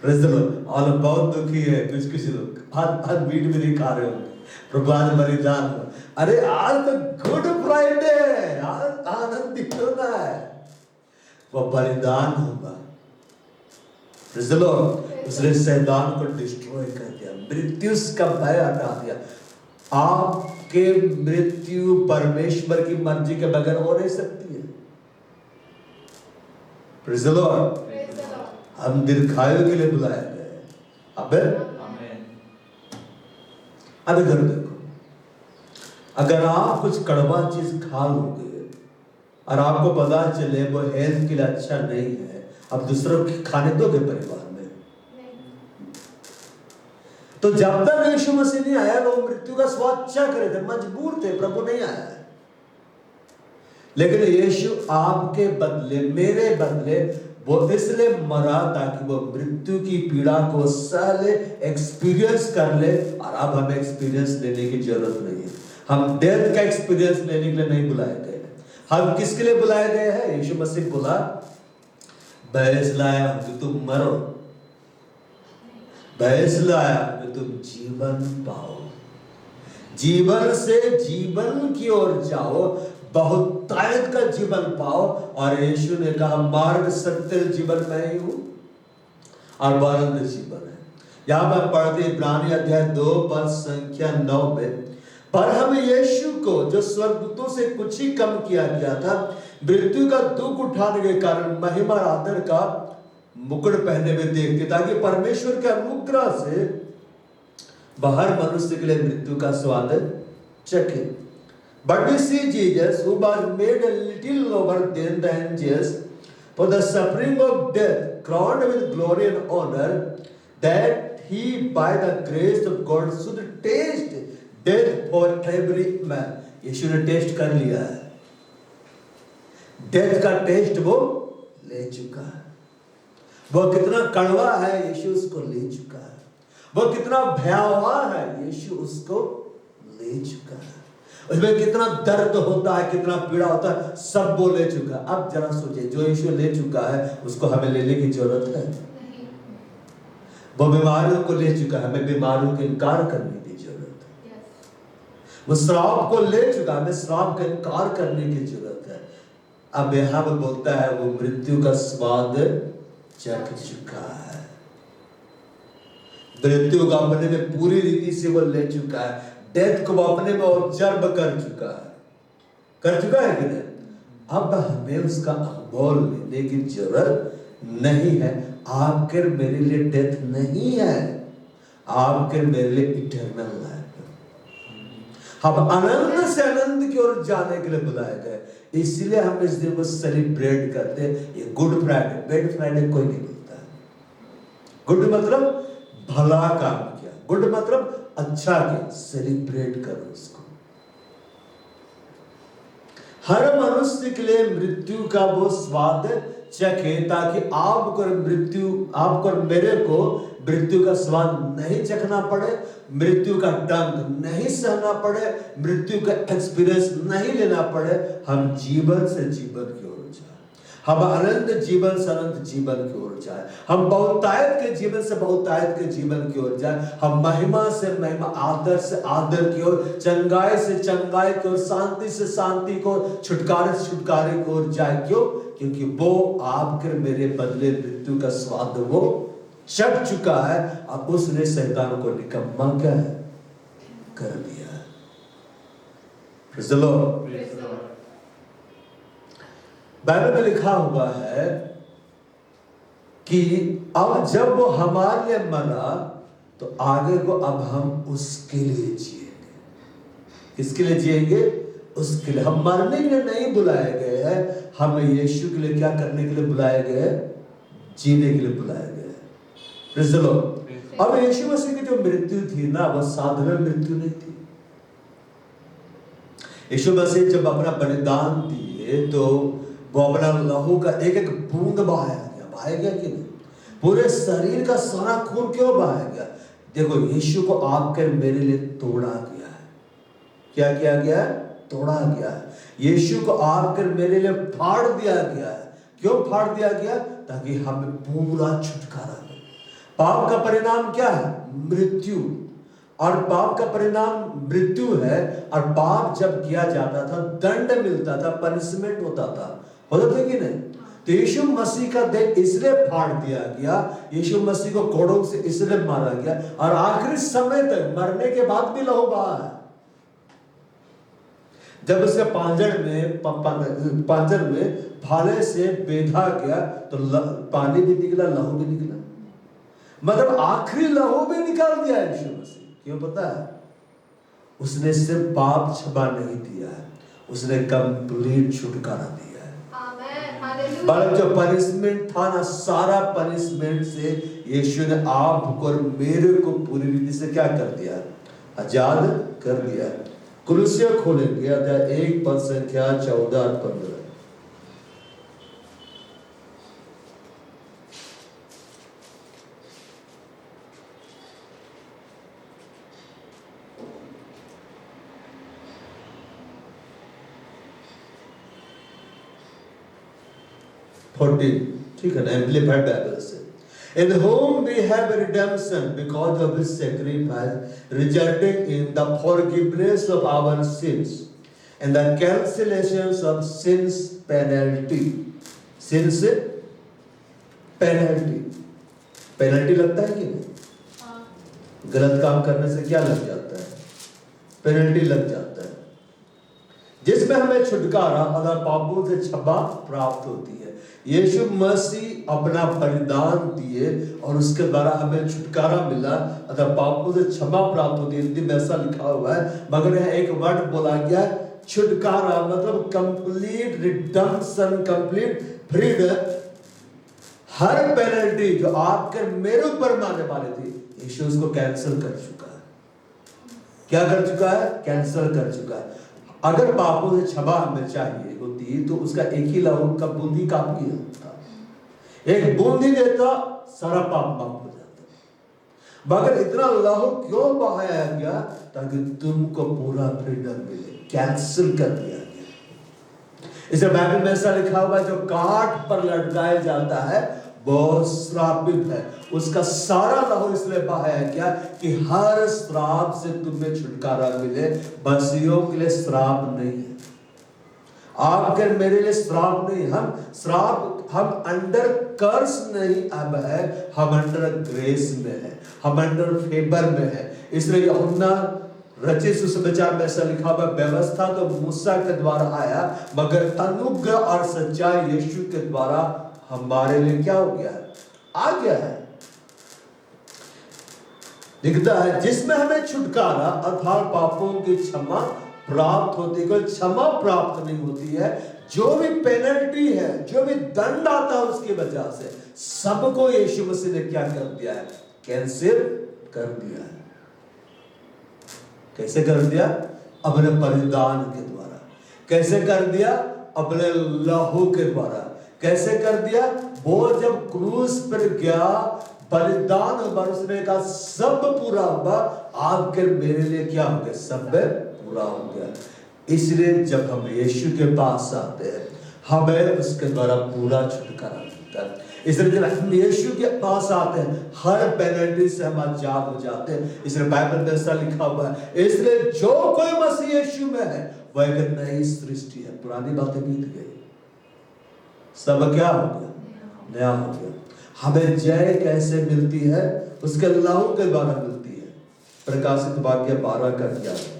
और बहुत दुखी है कुछ लोग, आज मीट भी नहीं खा रहे होंगे, प्रभु आज बलिदान हुआ। अरे आज तो गुड फ्राइडे है, आज आनंदित होना है, वो बलिदान होगा। इसलिए शैतान को डिस्ट्रॉय कर दिया, मृत्यु का भय हटा दिया। आपके मृत्यु परमेश्वर की मर्जी के बगैर हो नहीं सकती है। Praise the Lord. हम दीर्घायु के लिए बुलाए गए। अब इधर देखो, अगर आप कुछ कड़वा चीज खा लोगे और आपको पता चले वो हेल्थ के लिए अच्छा नहीं है, अब दूसरों को खाने दोगे परिवार में? तो जब तक यीशु मसीह नहीं आया, लोग मृत्यु का स्वाद चख रहे थे, मजबूर थे, प्रभु नहीं आया है। लेकिन यीशु आपके बदले, मेरे बदले वो इसलिए मरा ताकि वो मृत्यु की पीड़ा को सह ले, एक्सपीरियंस कर ले। और अब हमें एक्सपीरियंस लेने की जरूरत नहीं है। हम डेथ का एक्सपीरियंस लेने के लिए नहीं बुलाए गए। हम किसके लिए बुलाए गए हैं? यीशु मसीह बोला, भैंस लाया कि तुम मरो, भैंस लाया कि तुम जीवन पाओ, जीवन से जीवन की ओर जाओ। बहुतायत का जीवन पाओ। और यीशु ने कहा मार्ग सत्य जीवन मैं ही हूं और आनंद जीवन है। यहां पर पढ़ते इब्रानी अध्याय 2 पद संख्या 9 में, पर हम यीशु को जो स्वर्गदूतों से कुछ ही कम किया गया था, मृत्यु का दुख उठाने के कारण महिमा और आदर का मुकुट पहने में देखते, ताकि परमेश्वर के अनुग्रह से बाहर मनुष्य के लिए मृत्यु का स्वाद चखे। But we see Jesus, who was made a little lower than the angels for the suffering of death, crowned with glory and honor, that he by the grace of God should taste death for every man. यीशु ने test कर लिया है, death का test वो ले चुका है। वो कितना कड़वा है यीशु उसको ले चुका है, वो कितना भयावह है यीशु उसको ले चुका है, उसमें कितना दर्द होता है, कितना पीड़ा होता है, सब वो ले चुका है। अब जरा सोचिए, जो यीशु ले चुका है उसको हमें लेने की जरूरत है? वो बीमारियों को ले चुका है, हमें बीमारियों का इनकार करने की जरूरत है। वो श्राप को ले चुका है, हमें श्राप का इनकार करने की जरूरत है। अब यहां पर बोलता है वो मृत्यु का स्वाद चख चुका है, मृत्यु को अपने में पूरी रीति से वो ले चुका है, डेथ को वो अपने में ऑब्जर्व कर चुका है कि नहीं? अब हमें उसका अनुभव लेने की जरूरत नहीं है। आपके मेरे लिए डेथ नहीं है, आपके मेरे लिए इटर्नल लाइफ है। हम आनंद से आनंद की ओर जाने के लिए बुलाए गए, इसलिए हम इस दिन को सेलिब्रेट करते हैं। ये गुड फ्राइडे, बैड फ्राइडे कोई नहीं बोलता है। गुड मतलब भला काम किया, गुड मतलब अच्छा किया, सेलिब्रेट करो उसको। हर मनुष्य के लिए मृत्यु का वो स्वाद चखे, ताकि आपको और मेरे को मृत्यु का स्वाद नहीं चखना पड़े, मृत्यु का डंक नहीं सहना पड़े, मृत्यु का एक्सपीरियंस नहीं लेना पड़े। हम जीवन से जीवन की ओर जाए, हम अनंत जीवन से अनंत जीवन की ओर जाए, हम बहुतायत के जीवन से बहुतायत के जीवन की ओर जाए, हम महिमा से महिमा, आदर से आदर की ओर, चंगाई से चंगाई की ओर, शांति से शांति को, छुटकारे से छुटकारे की ओर जाए। क्यों? क्योंकि वो आपके मेरे बदले मृत्यु का स्वाद वो चख चुका है। अब उसने शैतान को निकम्मा क्या है कर दिया है। Praise the Lord. बाइबल में लिखा हुआ है कि अब जब वो हमारे लिए मरा तो आगे को अब हम उसके लिए जिएंगे। किसके लिए जिएंगे? उसके लिए। हम मरने के लिए नहीं बुलाए गए हैं, हमें यीशु के लिए क्या करने के लिए बुलाए गए? जीने के लिए बुलाए गए। Praise the Lord. अब यीशु मसीह की जो मृत्यु थी ना, वो साधारण मृत्यु नहीं थी। यीशु मसीह जब अपना बलिदान दिए तो वो अपना लहू का एक एक बूंद बहाया गया कि नहीं? पूरे शरीर का सारा खून क्यों बहाया गया? देखो, यीशु को आपके मेरे लिए तोड़ा गया है। क्या किया गया है? तोड़ा गया है। यीशु को आपके मेरे लिए फाड़ दिया गया है। क्यों फाड़ दिया गया? ताकि हमें पूरा छुटकारा मिले। पाप का परिणाम क्या है? मृत्यु। और पाप का परिणाम मृत्यु है। और पाप जब किया जाता था दंड मिलता था, पनिशमेंट होता था कि नहीं? तो यीशु मसीह का देह इसलिए फाड़ दिया गया, यीशु मसीह को कोड़ों से इसलिए मारा गया, और आखिरी समय तक मरने के बाद भी लहू बहा है। जब उसके पांजर में भाले से बेधा गया तो पानी भी निकला, लहू भी निकला। मतलब आखिरी लहू भी निकाल दिया यीशु मसीह। क्यों पता है? उसने सिर्फ पाप क्षमा नहीं दिया है, उसने कंप्लीट छुटकारा दिया है। बल्कि जो पनिशमेंट था ना, सारा पनिशमेंट से यीशु ने आपको और मेरे को पूरी रीति से क्या कर दिया? आजाद कर दिया। कुलुस्सियों खोलेंगे अध्याय 1 पद संख्या 14 और 15। ठीक है ना? एम्प्लीफाइड बाइबल से, in whom we have redemption because of his sacrifice, resulting in the forgiveness of our sins, and the cancellations of sins penalty. Sins penalty. Penalty लगता है कि नहीं? गलत काम करने से क्या लग जाता है? पेनल्टी लग जाता है, जिसमें हमें छुटकारा अगर पापों से क्षमा प्राप्त होती है। यीशु मसीह अपना बलिदान दिए और उसके द्वारा हमें छुटकारा मिला, अगर पापों से क्षमा प्राप्त होती है। हिंदी में ऐसा लिखा हुआ है, मगर यह एक वर्ड बोला गया छुटकारा, मतलब कंप्लीट रिडेम्पशन, कंप्लीट फ्रीडम। हर पेनल्टी जो आपके मेरे ऊपर मारने वाली थी, यीशु उसको कैंसिल कर चुका है। क्या कर चुका है? कैंसिल कर चुका है। अगर पापों से क्षमा हमें चाहिए होती तो उसका एक ही लहू का बूंदी काफी होता, एक बूंदी देता सारा पाप माफ हो जाता। मगर इतना लहू क्यों बहाया गया? ताकि तुमको पूरा फ्रीडम मिले। कैंसिल कर दिया गया। इसे बाइबल में ऐसा लिखा हुआ है, जो काठ पर लटकाया जाता है बहुत श्रापित है। उसका सारा लहू इसलिए बहाया गया कि हर श्राप से तुम्हें छुटकारा मिले। बसियों के लिए श्राप नहीं है, आपके मेरे लिए श्राप नहीं। हम अंडर कर्स नहीं अब है, हम अंडर ग्रेस में है, हम अंडर फेवर में है। इसलिए यूहन्ना रचित सुसमाचार में ऐसा लिखा हुआ, व्यवस्था तो मूसा के द्वारा आया, मगर अनुग्रह और सच्चाई यीशु के द्वारा हमारे लिए क्या हो गया है? आ गया है। दिखता है जिसमें हमें छुटकारा अर्थात पापों की क्षमा प्राप्त होती है। क्षमा प्राप्त नहीं होती है, जो भी पेनल्टी है, जो भी दंड आता है उसकी वजह से सबको यीशु मसीह ने क्या कर दिया है? कैंसिल कर दिया है। कैसे कर दिया? अपने बलिदान के द्वारा। कैसे कर दिया? अपने लहू के द्वारा। कैसे कर दिया? वो जब क्रूस पर गया, बलिदान बरसने का सब पूरा हुआ, आपके मेरे लिए क्या हो गया? सब पूरा हो गया। इसलिए जब हम यीशु के पास आते हैं, हमें उसके द्वारा पूरा छुटकारा मिलता है। इसलिए जब हम यीशु के पास आते हैं, हर पेनल्टी से हम आजाद हो जाते हैं। इसलिए बाइबल में ऐसा लिखा हुआ है, इसलिए जो कोई मसीह यीशु में है वह एक नई सृष्टि है, पुरानी बातें बीत गई, सब क्या हो गया? नया हो गया। हमें जय कैसे मिलती है? उसके लहू के द्वारा मिलती है। प्रकाशित वाक्य 12 का 11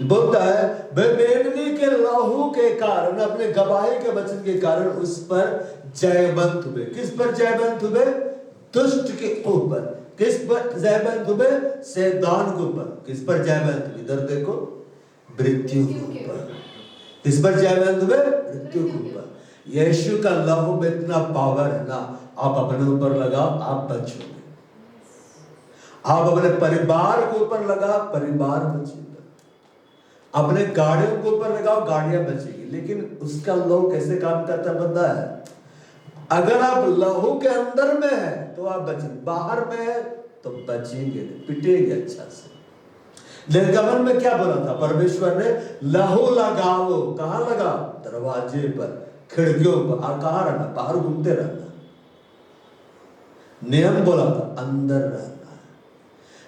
बोलता है, वह मेमने के लहू के कारण, अपने गवाही के वचन के कारण उस पर जयवंत हुए। किस पर जयवंत हुए? दुष्ट के ऊपर। किस पर जयवंत हुए? शैतान के ऊपर। किस पर जयवंत हुए? इधर देखो, मृत्यु के ऊपर। किस पर जयवंत हुए? मृत्यु के ऊपर। यीशु का लहू में इतना पावर है ना, आप अपने ऊपर लगाओ, आप बचोगे। आप अपने परिवार के ऊपर लगाओ, परिवार बचेगा। अपने गाड़ियों के ऊपर लगाओ, गाड़ियां बचेगी। लेकिन उसका लहू कैसे काम करता पता है? अगर आप लहू के अंदर में है तो आप बचेंगे, बाहर में है तो बचेंगे, पिटेंगे अच्छा से। निर्गमन में क्या बोला था परमेश्वर ने? लहू लगाओ। कहां लगा? दरवाजे पर, खिड़कियों पर। और कहां रहना? बाहर घूमते रहना। नियम बोला था अंदर रहना।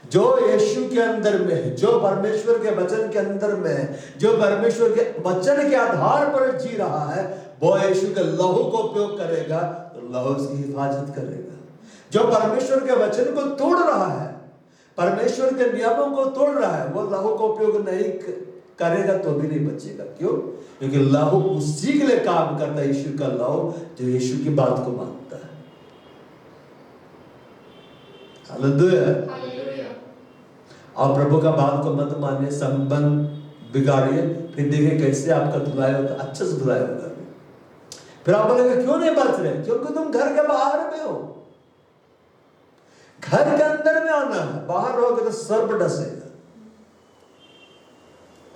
जो यीशु के अंदर में है, जो परमेश्वर के वचन के अंदर में है, जो परमेश्वर के वचन के आधार पर जी रहा है, वो यीशु के लहू को उपयोग करेगा तो लहू उसकी हिफाजत करेगा। जो परमेश्वर के वचन को तोड़ रहा है, परमेश्वर के नियमों को तोड़ रहा है, वो लहू को उपयोग नहीं करेगा तो भी नहीं बचेगा। क्यों? क्योंकि लहू उसी के लिए काम करता है, यीशु का लहू, जो यीशु की बात को मानता है। हालेलुया। और प्रभु का बात को मत मानिए, संबंध बिगाड़िए, फिर देखिए कैसे आपका धुलाई होगा, अच्छे से धुलाई होगा। फिर आप बोलेंगे क्यों नहीं बच रहे? क्योंकि तुम घर के बाहर में हो। घर के अंदर में आना है, बाहर रहोगे तो सर्प डसेगा,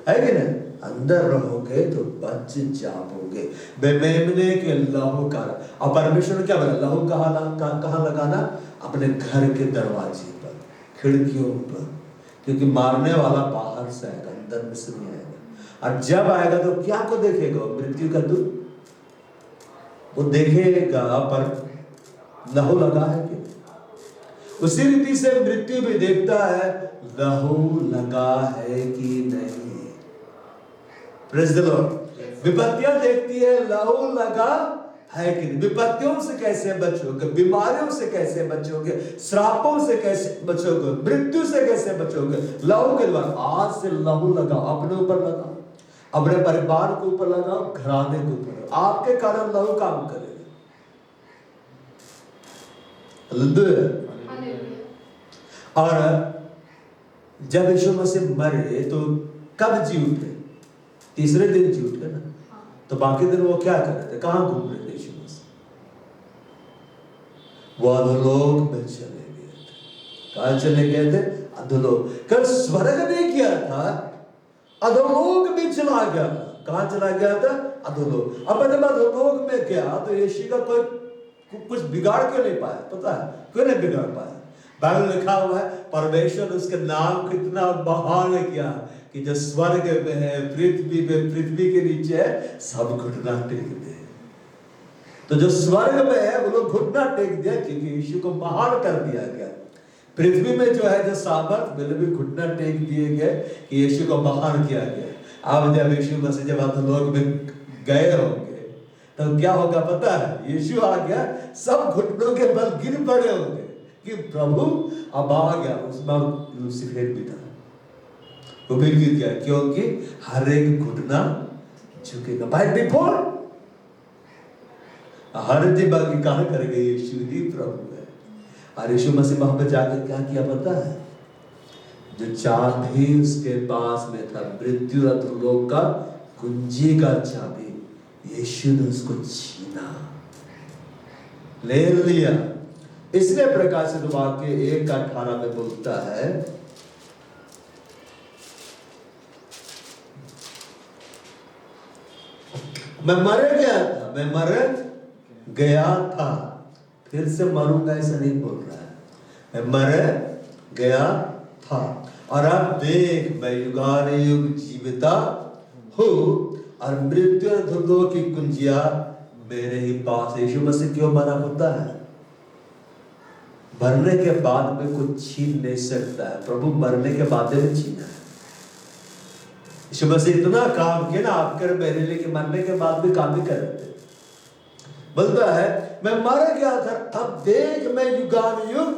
है कि नहीं? अंदर रहोगे तो बच जाओगे। बेमेमने के लहू का। और परमेश्वर ने क्या बोला? लहू कहां लगाना? अपने घर के दरवाजे पर, खिड़कियों पर। क्योंकि मारने वाला बाहर से आएगा, अंदर में से नहीं आएगा। और जब आएगा तो क्या को देखेगा? मृत्यु का दूत वो देखेगा, पर लहू लगा है कि उसी रीति से मृत्यु भी देखता है लहू लगा है कि नहीं। Praise the Lord. विपत्तियां देखती है लहू लगा है कि नहीं। विपत्तियों से कैसे बचोगे, बीमारियों से कैसे बचोगे, श्रापों से कैसे बचोगे, मृत्यु से कैसे बचोगे, लहू के द्वारा। आज से लहू लगाओ, अपने ऊपर लगाओ, अपने परिवार के ऊपर लगाओ, घराने के ऊपर। आपके कारण लहू काम करेगा। और जब यीशु मसीह मरे तो कब जी उठे? तीसरे दिन जी उठे ना। तो बाकी दिन वो क्या कर रहे थे, कहां घूम रहे थे यीशु मसीह? वो अधोलोक में चले गए थे। कहां चले गए थे? अधोलोक। कल स्वर्ग ने किया था, अधोलोक में चला गया। कहां चला गया था? अधोलोक। अब जब अधोलोक में गया तो यीशु का कोई कुछ बिगाड़ क्यों नहीं पाया? पता है क्यों नहीं बिगाड़ पाया? बाइबल लिखा हुआ है परमेश्वर ने उसके नाम कितना महान किया कि जो स्वर्ग में है, पृथ्वी में, पृथ्वी के नीचे है, सब घुटना टेक दे। तो जो स्वर्ग में है वो लोग घुटना टेक दिया क्योंकि यीशु को महान कर दिया गया। पृथ्वी में जो है जो सामर्थ मिले भी घुटना टेक दिए गए कि यीशु को महान किया गया। अब जब यीशु मसीह जब अधोलोक में गए होंगे तो क्या होगा पता है? यीशु आ गया, सब घुटनों के बल गिर पड़े होंगे कि प्रभु अब आ गया। उसमें लूसीफर भी था, वो भी गिर गया क्योंकि हर एक घुटना झुकेगा। बाय डिफॉल्ट हर जगह कहा करेंगे यीशु ही प्रभु है। और यीशु मसीह वहां पे जाकर क्या किया पता है? जो चाबी उसके पास में था, मृत्यु और अधोलोक का कुंजी का चाबी, यीशु ने उसको छीना, ले लिया। इसलिए प्रकाशित वाक्य 1:18 में बोलता है, मैं मर गया था, मैं मर गया था, फिर से मरूंगा ऐसा नहीं बोल रहा है, मैं मर गया था और अब देख मैं युगानुयुग जीविता हूं और मृत्यु और अधोलोक की कुंजियां मेरे ही पास। यीशु मसीह क्यों मना होता है? मरने के बाद में कुछ छीन नहीं सकता है। प्रभु मरने के बाद में छीना है। यीशु मसीह इतना काम किया ना आपके मेरे लिए कि मरने के बाद भी काम ही कर रहे थे। बोलता है मैं मर गया था, अब देख मैं युगानुयुग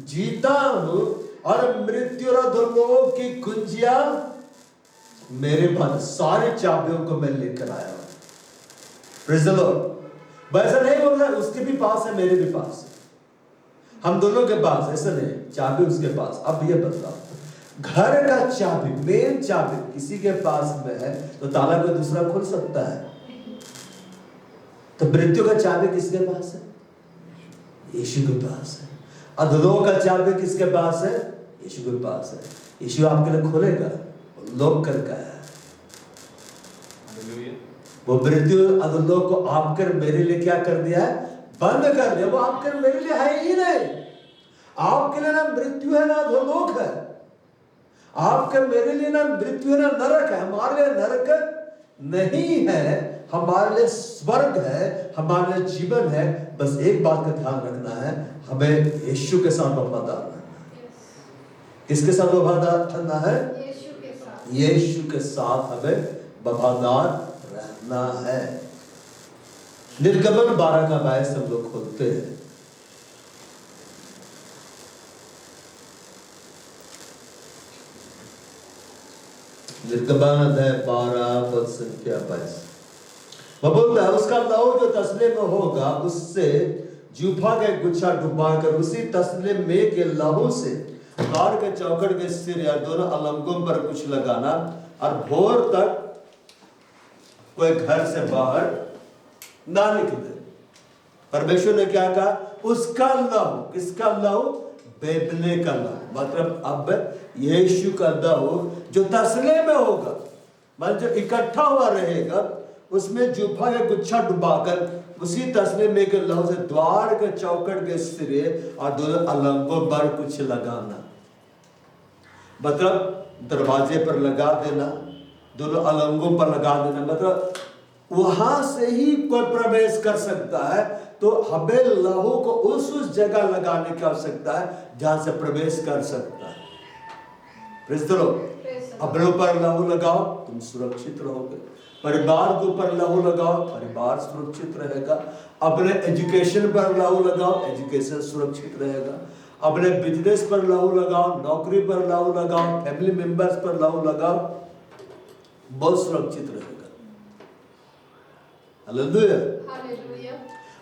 जीता हूं और मृत्यु और अधोलोक की कुंजियां मेरे पास। सारी चाबियों को मैं लेकर आया हूं। Praise the Lord. वैसा नहीं बोल रहा उसके भी पास है, मेरे भी पास है, हम दोनों के पास, ऐसा नहीं, चाबी उसके पास। अब ये बताओ, घर का चाबी, मेन चाबी किसी के पास में है तो ताला कोई दूसरा खोल सकता है? तो मृत्यु का चाबी किसके पास है? यीशु के पास है। अधोलोक का चाबी किसके पास है? यीशु के पास है। यीशु आपके लिए खोलेगा, लोक करके आया है। वो मृत्यु अधोलोक को आपके मेरे लिए क्या कर दिया है? बंद कर दिया। वो आपके मेरे लिए है ही नहीं। आपके लिए ना मृत्यु है ना अधोलोक है। आपके मेरे लिए ना मृत्यु है ना नरक है। हमारे लिए नरक नहीं है, हमारे लिए स्वर्ग है, हमारे लिए जीवन है। बस एक बात का ध्यान रखना है, हमें यीशु के साथ वफादार रहना है। किसके साथ वफादार रहना है? यीशु के साथ हमें वफादार रहना है। निर्गमन 12:22 हम लोग खोलते हैं। निर्गमन 12:22 वह बोलता है उसका लहू जो तसले में होगा उससे जूफा का गुच्छा डुबाकर उसी तसले में के लहू से द्वार के चौखट के सिर या दोनों अलंगों पर कुछ लगाना और भोर तक कोई घर से बाहर ना निकले। परमेश्वर ने क्या कहा? उसका लहू। किसका लहू? बेबले का लहू। मतलब अब यीशु का लहू जो तसले में होगा, मतलब जो इकट्ठा हुआ रहेगा, उसमें जूफा का गुच्छा डुबाकर उसी तसले में के लहू से द्वार के चौखट के सिरे और दोनों अलंगों पर कुछ लगाना। मतलब दरवाजे पर लगा देना, दोनों अलंगों पर लगा देना। मतलब वहां से ही कोई प्रवेश कर सकता है। तो हमें लहू को उस जगह लगाने की आवश्यकता है जहां से प्रवेश कर सकता है। Praise the Lord. अपने ऊपर लहू लगाओ, तुम सुरक्षित रहोगे। परिवार के ऊपर लहू लगाओ, परिवार सुरक्षित रहेगा। अपने एजुकेशन पर लहू लगाओ, एजुकेशन सुरक्षित रहेगा। अपने बिजनेस पर लहू लगाओ, नौकरी पर लहू लगाओ, फैमिली मेंबर्स पर लहू लगाओ, बहुत सुरक्षित रहेगा। हालेलुया। हालेलुया।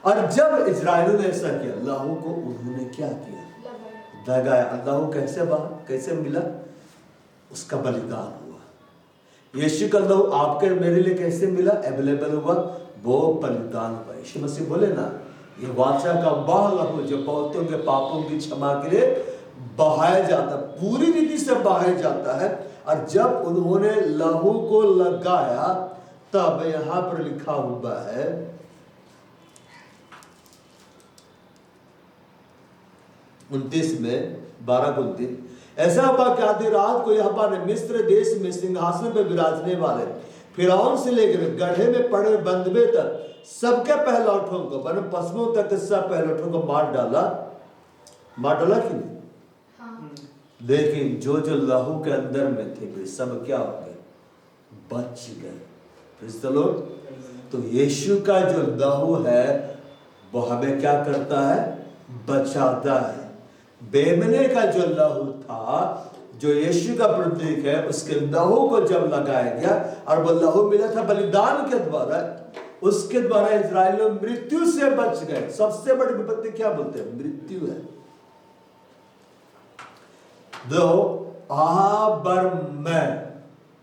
और जब इजराइलियों ने ऐसा किया, लहू को उन्होंने क्या किया? लगाया। लहू कैसे मिला? उसका बलिदान हुआ। यीशु का लहू आपके मेरे लिए कैसे मिला? अवेलेबल हुआ, वो बलिदान हुआ। यीशु मसीह बोले ना, ये वाचा का वह लहू जो बहुतों के पापों की क्षमा के लिए बहाया जाता, पूरी रीति से बहाया जाता है। और जब उन्होंने लहू को लगाया, तब यहां पर लिखा हुआ है, 29 में 12-29, ऐसा हुआ कि आधी रात को यहोवा ने मिस्र देश में सिंहासन पर विराजने वाले फिरौन से लेकर गड्ढे में पड़े बंधुए तक सबके पहलौठों को, बन पशुओं तक सब पहलौठों को मार डाला कि नहीं? हाँ। लेकिन जो लहू के अंदर में थे वे सब क्या हो गए? बच गए। Praise the Lord. तो यीशु का जो लहू है वो हमें क्या करता है? बचाता है। बेमने का जो लहू था, जो यीशु का प्रतीक है, उसके लहू को जब लगाया गया और वो लहू मिला था बलिदान के द्वारा, उसके द्वारा इजराइल मृत्यु से बच गए। सबसे बड़ी विपत्ति क्या बोलते हैं? मृत्यु है। दो आप और मैं,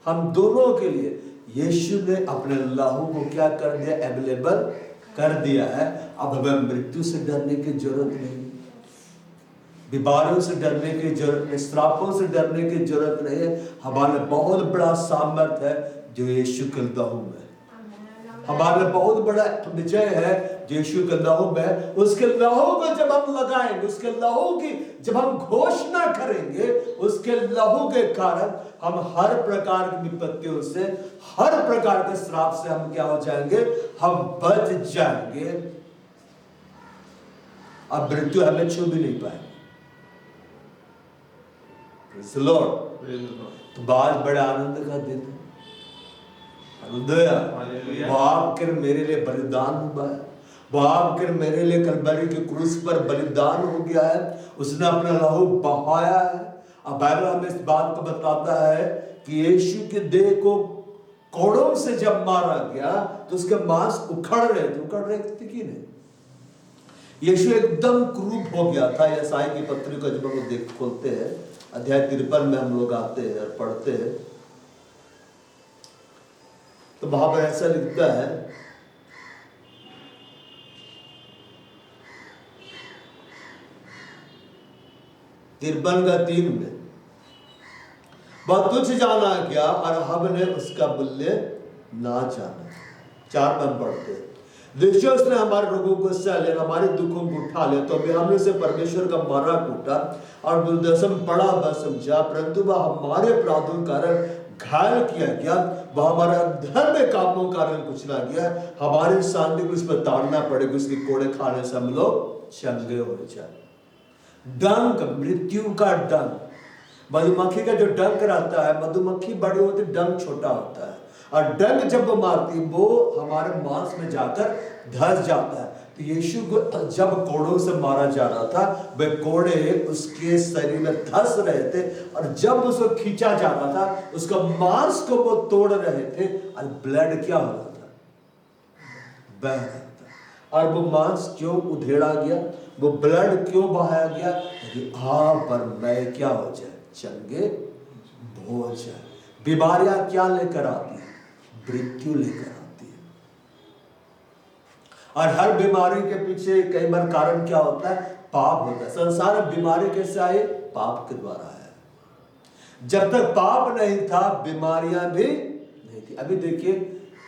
हम दोनों के लिए यीशु ने अपने लहू को क्या कर दिया? अवेलेबल कर दिया है। अब हमें मृत्यु से डरने की जरूरत नहीं, बीमारियों से डरने की जरूरत नहीं, श्रापों से डरने की जरूरत नहीं है। हमारे बहुत बड़ा सामर्थ्य है जो यीशु के लहू में, हमारे बहुत बड़ा विजय है जो यीशु के लहू में। उसके लहू को जब हम लगाएंगे, उसके लहू की जब हम घोषणा करेंगे, उसके लहू के कारण हम हर प्रकार की विपत्तियों से, हर प्रकार के श्राप से हम क्या हो जाएंगे? हम बच जाएंगे। अब मृत्यु हमें छू भी नहीं पाएगी। तो आज बड़े आनंद का दिन है। वो आपके मेरे लिए बलिदान हुआ है, वो आपके मेरे लिए कलवरी के क्रूस पर बलिदान हो गया है। उसने अपना लहू बहाया है। अब बाइबल हमें इस बात को बताता है कि यीशु के देह को कोड़ों से जब मारा गया तो उसके मांस उखड़ रहे थे कि नहीं? यीशु एकदम क्रूप हो गया था। यशायाह की पत्री को जब हम लोग खोलते हैं, अध्याय 53 में हम लोग आते हैं और पढ़ते हैं, तो वहां पर ऐसा लिखता है, तिरपन का 3 में, वह तुझ जाना गया और हमने उसका मूल्य ना जाना। 4 में हम पढ़ते हैं, देखिए उसने हमारे रोगों को सह लिया, हमारे दुखों को उठा लिया, तो हमने से परमेश्वर का मारा कूटा और दुर्दशा पड़ा व समझा, परंतु वह हमारे अपराधों के कारण घायल किया गया, वह हमारे अधर्म कामों के कारण कुचला गया। हमारी शांति को इस पर ताड़ना पड़ेगी, उसके कोड़े खाने से हम लोग चंगे हो जाए। डंक, मृत्यु का डंक, मधुमक्खी का जो डंक रहता है, मधुमक्खी बड़ी होती, डंक छोटा होता है, और डंक जब वो मारती वो हमारे मांस में जाकर धस जाता है। तो यीशु को जब कोड़ों से मारा जा रहा था, वे कोड़े उसके शरीर में धस रहे थे, और जब उसको खींचा जा रहा था उसका मांस को वो तोड़ रहे थे, और ब्लड क्या हो रहा था? बह रहा था। और वो मांस क्यों उधेड़ा गया, वो ब्लड क्यों बहाया गया? कि आप और मैं क्या हो जाए? चंगे हो जाए। बीमारियां क्या लेकर आती है? मृत्यु लेकर आती है। और हर बीमारी के पीछे कई बार कारण क्या होता है? पाप होता है। संसार में बीमारी कैसे आई? पाप के द्वारा आया। जब तक पाप नहीं था बीमारियां भी नहीं थी। अभी देखिए,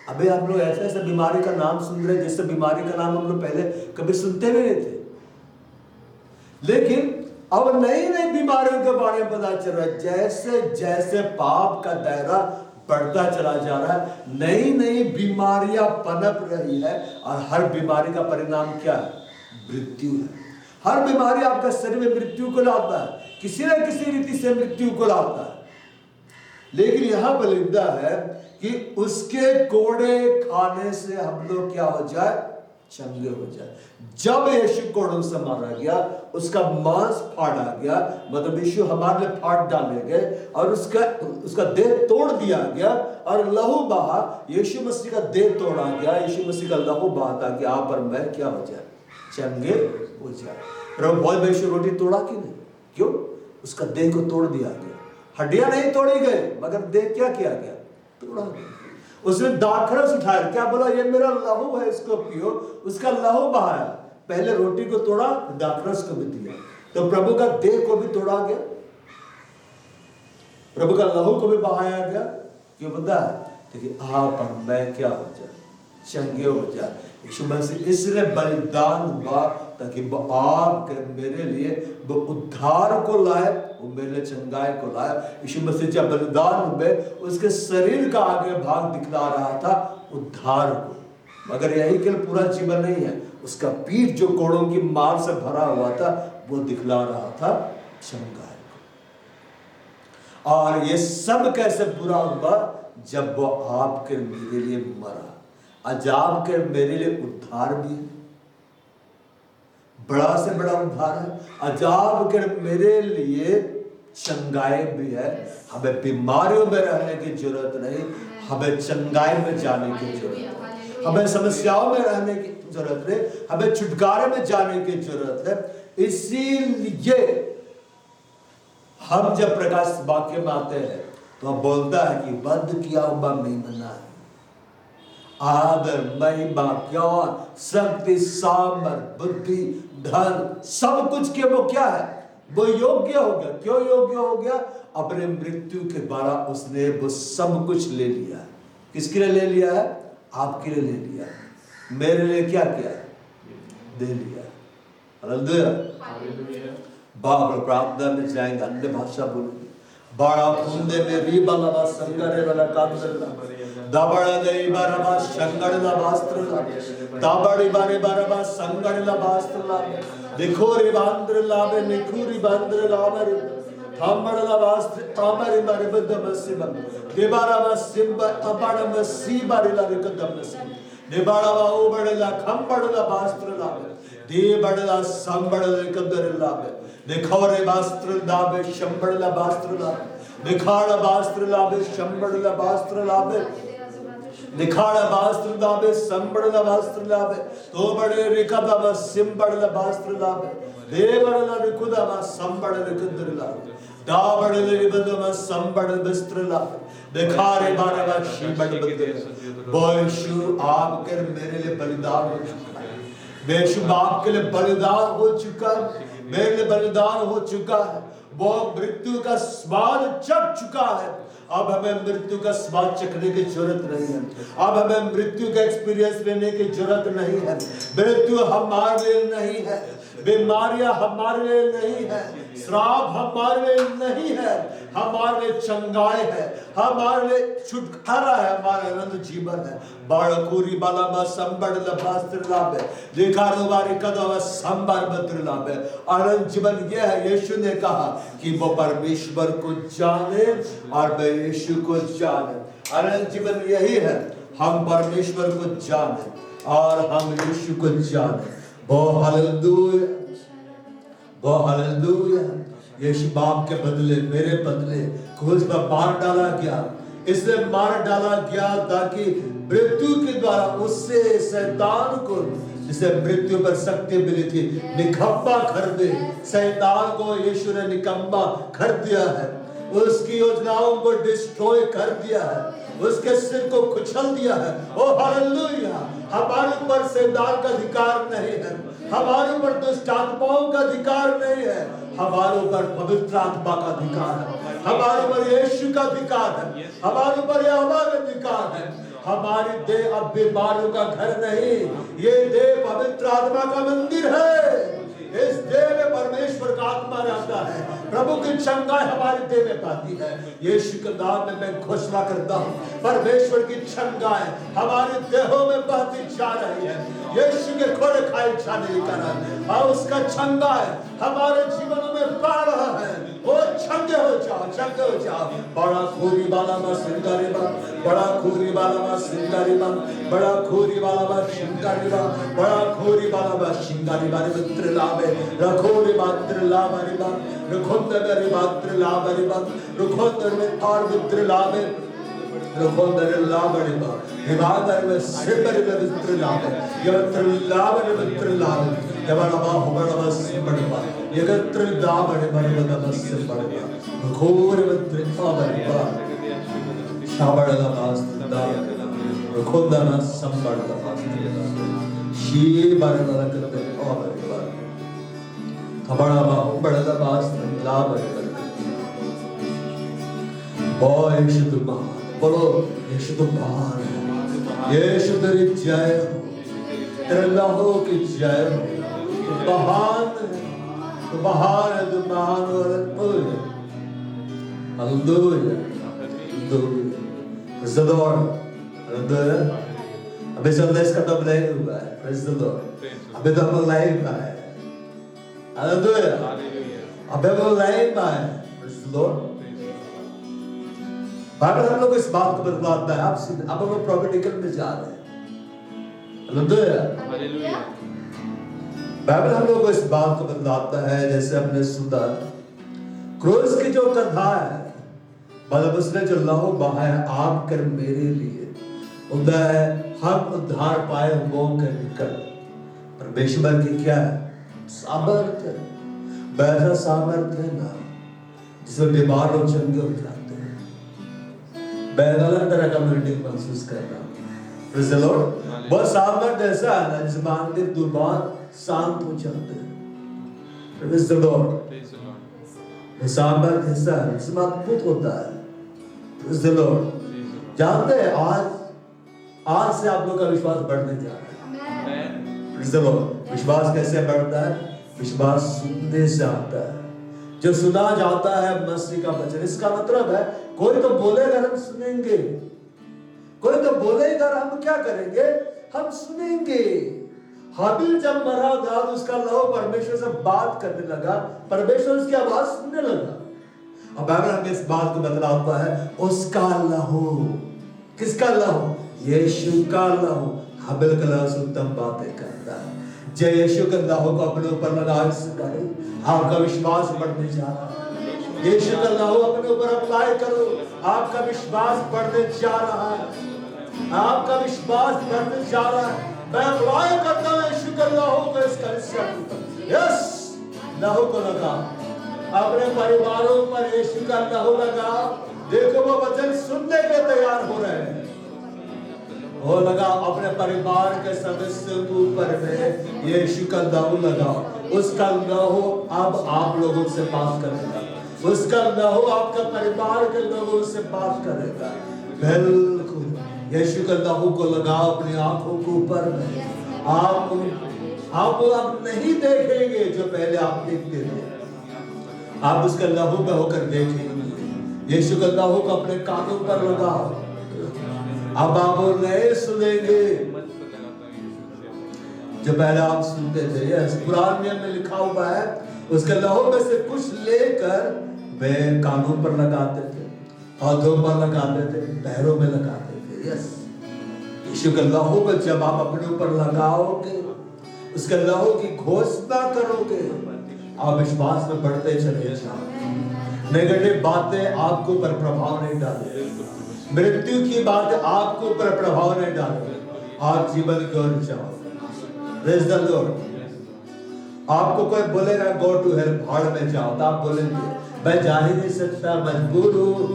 अभी हम लोग ऐसे ऐसे बीमारी का नाम सुन रहे हैं जिससे बीमारी का नाम हम लोग पहले कभी सुनते भी नहीं थे, लेकिन अब नई नई बीमारियों के बारे में पता चल रहा है। जैसे जैसे पाप का दायरा बढ़ता चला जा रहा है, नई नई बीमारियां पनप रही है, और हर बीमारी का परिणाम क्या है? मृत्यु है। हर बीमारी आपके शरीर में मृत्यु को लाता है, किसी न किसी रीति से मृत्यु को लाता है। लेकिन यहां पर लिखा है कि उसके कोड़े खाने से हम लोग क्या हो जाए? चंगे हो जाए। जब यीशु कोड़ों से मारा गया, उसका मांस फाड़ा गया, मतलब यीशु हमारे लिए फाड़ डाले गए, और उसका देह तोड़ दिया गया, और लहू बहा, यीशु मसीह का देह तोड़ा गया, यीशु मसीह का लहू बहाता कि आप और मैं क्या हो जाए? चंगे हो जाए। प्रभु बोल, यीशु रोटी तोड़ा कि नहीं? क्यों? उसका देह को तोड़ दिया गया। हड्डियां नहीं तोड़ी गई, मगर देह क्या किया गया? तोड़ा गया। उसने दाखरस उठाया, क्या बोला? ये मेरा लहू है, इसको पियो। उसका लहू बहाया, पहले रोटी को तोड़ा, दाखरस को भी दिया। तो प्रभु का देह को भी तोड़ा गया, प्रभु का लहू को भी बहाया गया। क्यों बता है? देखिए, आप और मैं क्या हो जाए? चंगे हो जाए। यीशु मसीह इसलिए बलिदान हुआ ताकि वो आपके मेरे लिए वो उद्धार को लाए, वो मेरे लिए चंगाई को लाए। यीशु मसीह जब बलिदान हुए, उसके शरीर का आगे भाग दिखला रहा था उद्धार को, मगर यही केवल पूरा जीवन नहीं है, उसका पीठ जो कोड़ों की मार से भरा हुआ था, वो दिखला रहा था चंगाई को। और ये सब कैसे पूरा हुआ? जब वो आपके मेरे लिए मरा। आज आपके मेरे लिए उद्धार भी है, बड़ा से बड़ा उद्धार है। आज आपके मेरे लिए चंगाई भी है। हमें बीमारियों में रहने की जरूरत नहीं, हमें चंगाई में जाने की जरूरत है। हमें समस्याओं में रहने की जरूरत नहीं, हमें छुटकारे में जाने की जरूरत है। इसीलिए हम जब प्रकाश वाक्य में आते हैं तो हम बोलता है कि वध किया हुआ मेमना है, आदर, महिमा, ज्ञान, शक्ति, सामर्थ, बुद्धि, धन, सब कुछ के वो क्या है? वो योग्य हो गया। क्यों योग्य हो गया? अपने मृत्यु के द्वारा उसने वो सब कुछ ले लिया है। किसके लिए ले लिया है? आपके लिए ले लिया है। मेरे लिए क्या किया है? दे लिया है। हालेलुया। बाबा प्रार्थना में जाएंगे, अन्य भाषा बोलेंगे। बड़ा कुंदे में रीबा लबा संगरे वाला काम करना, दाबड़ा दे बारबा संगड़ला वास्त्रला, दाबड़ी बारे बारबा संगड़ला वास्त्रला, देखोरी बांद्र लावे निखुरी बांद्र लावे, थामड़ला वास्त्र थामरी बारे बदम सिम, देबारावा सिम अपाड़म सीबारी ला रिकदम सिम, देबारावा ओबड़ला खंबड़ला वास्त्रला, देबड़ला संबड़ला रिकदर लावे, देखोरे वास्त्र लावे शंबड़ला वास्त्र लावे, दिखाड़ वास्त्र लावे शंबड़ला वास्त्र लावे, दिखाड़ वास्त्र लावे संबड़ला वास्त्र लावे, तो बड़े रिकदम सिंबड़ला वास्त्र लावे, देबड़ला रिकुदम संबड़ रिकदर लावे, दाबड़ले रिबदम संबड़ वस्त्र लावे, दिखारे बारवा शिबड़ बदर। बोयशु आपके मेरे लिए बलिदान हो चुका है, बेशु आपके लिए बलिदान हो चुका है, मेरे लिए बलिदान हो चुका है। वो मृत्यु का स्वाद चख चुका है। अब हमें मृत्यु का स्वाद चखने की जरूरत नहीं है, अब हमें मृत्यु का एक्सपीरियंस लेने की जरूरत नहीं है। मृत्यु हमारे लिए नहीं है, बीमारियां हमारे लिए नहीं है, श्राप हमारे लिए नहीं है, हमारे लिए चंगाई है, हमारे लिए छुटकारा है, हमारा आनंद जीवन है। बाड़कूरी बाला संबड़ लभास्त्र लाभे, दिखारो बारी कदम संबर बद्र लाभे। आनंद जीवन यह है, यीशु ने कहा कि वो परमेश्वर को जाने और मैं यीशु को जाने। आनंद जीवन यही है, हम परमेश्वर को जाने और हम यीशु को जाने। वो हालेलुया, वो हालेलुया। यीशु बाप के बदले, मेरे बदले क्रूस पर मार डाला गया, इसलिए मार डाला गया ताकि मृत्यु के द्वारा उससे शैतान को, जिसे मृत्यु पर शक्ति मिली थी, निकम्मा कर दे। शैतान को यीशु ने निकम्मा कर दिया है, उसकी योजनाओं को डिस्ट्रॉय कर दिया है, उसके सिर को कुचल दिया है। ओ हालेलुया। हमारे ऊपर शैतान का अधिकार नहीं है, हमारे ऊपर दुष्ट आत्माओं का अधिकार नहीं है, हमारे ऊपर पवित्र आत्मा का अधिकार है, हमारे ऊपर यीशु का अधिकार है, हमारे ऊपर यहोवा का अधिकार है। हमारी देह अब बीमारियों का घर नहीं, ये देह पवित्र आत्मा का मंदिर है। इस देह में परमेश्वर का आत्मा रहता है, प्रभु की चंगाई हमारे देह में पाती है। यीशु के नाम में मैं घोषणा करता हूँ, परमेश्वर की चंगाई हमारे देहों में बहती जा रही है। यीशु के खोले खाए जाने के कारण और उसका चंगाई हमारे जीवनों में बढ़ रहा है। वो चंगे हो जाओ, चंगे हो जाओ। बड़ा खूरी वाला मा सिंगारी बा, बड़ा खूरी वाला मा सिंगारी बा, बड़ा खूरी वाला मा सिंगारी बा, बड़ा खूरी वाला मा सिंगारी बा। मित्र लावे रखोरी मात्र लावे बा, रखोंदर मात्र लावे बा, रखोंदर में और मित्र लावे, रखोंदर लावे बा, हिमागर में सिमर में मित्र लावे, ये मित्र लावे यवना बा होबड़ा बा सिमर बा, ये मित्र लावे बा सिमर बा, घोर मित्र लावे बा, शाबड़ का बास दावे, रखोंदर में संबड़ का बास शी बरना करते लावे बा, थबड़ा बा होबड़ा का बास लावे बा। बोल यीशु तुम बोलो, यीशु तुम महान है, यीशु तेरी जय हो, तेरे लहू की जय हो, तुम महान है, तुम महान है, तुम महान हो। Hallelujah, hallelujah, praise the Lord, hallelujah. अभी संदेश खत्म नहीं हुआ है, प्रेज़ द लॉर्ड, अभी तो हम लाइव है, हालेलुया, अभी हम लाइव है, प्रेज़ द लॉर्ड। बाइबल हम लोग इस बात को बतलाता है, अब हम प्रॉफिटिकल में जा रहे हैं, हालेलुया। बाइबल हम लोग को इस बात को बतलाता है, जैसे हमने सुना क्रूस की जो कथा है, मतलब उसने जो लहू बहाया आप कर मेरे लिए, उधर हम उद्धार पाए वो कर निकल। परमेश्वर की क्या है सामर्थ्य, वैसा सामर्थ्य है ना जिसमें बीमार लोग चंगे हो जाते हैं, अलग तरह का मीटिंग महसूस करना। प्रेज़ द लॉर्ड, बहुत सामर्थ्य ऐसा है ना जिसमें आंधी तूफान शांत हो जाते हैं। प्रेज़ द लॉर्ड, सामर्थ्य ऐसा है जिसमें अद्भुत होता है। प्रेज़ द लॉर्ड, जानते हैं आज से आप लोग का विश्वास बढ़ने जा रहा है। प्रेज़ द लॉर्ड, विश्वास कैसे बढ़ता है? विश्वास सुनने से आता है, जो सुना जाता है मसीह का वचन। इसका मतलब है कोई तो बोलेगा हम सुनेंगे, कोई तो बोलेगा हम क्या करेंगे, हम सुनेंगे। हाबिल जब मरा था तो उसका लहू परमेश्वर से बात करने लगा, परमेश्वर उसकी आवाज सुनने लगा। अब बाइबल हमें इस बात को बतलाता है, उसका लहू, किसका लहू? यीशु का लहू हाबिल का लहू से उत्तम बातें करता है। जय यीशु के लहू को अपने ऊपर लगा करो, आपका विश्वास बढ़ने जा रहा है। यीशु का लहू अपने ऊपर अप्लाई करो, आपका विश्वास बढ़ने जा रहा है, आपका विश्वास बढ़ने जा रहा है। मैं अप्लाई करता हूं यीशु के लहू को इस कलीसिया पर। यस, लहू को लगा, अपने परिवारों पर यीशु का लहू लगा। देखो वो वचन सुनने के तैयार हो रहे हैं। वो लगा अपने परिवार के सदस्यों के ऊपर में यीशु का लहू लगा। उसका लहू अब आप लोगों से बात करेगा, उसका लहू आपका परिवार के लोगों से बात करेगा। बिल्कुल यीशु का लहू को लगाओ अपनी आंखों के ऊपर में। आप अब नहीं देखेंगे जो पहले आप देखते थे, आप उसका लहू में होकर देखेंगे। यीशु का लहू को अपने कानों पर लगाओ, अब आप नए सुनेंगे जो पहले आप सुनते थे। यस, पुराने नियम में लिखा हुआ है, उसके लहू में से कुछ लेकर वे कानों पर लगाते थे, हाथों पर लगाते थे, पैरों में लगाते थे। यस, यीशु के लहू को जब आप अपने ऊपर लगाओगे, उसके लहू की घोषणा करोगे, आप विश्वास में बढ़ते चले जाओगे। नेगेटिव बातें आपके ऊपर प्रभाव नहीं डालेंगे, मृत्यु की बातें आपके ऊपर प्रभाव नहीं डालेंगे, आप जीवन की ओर जाओ। Praise the Lord. आपको कोई बोलेगा गो टू हेल, भाड़ में जाओ, तो आप बोलेंगे मैं जा ही नहीं सकता, मजबूर हूं,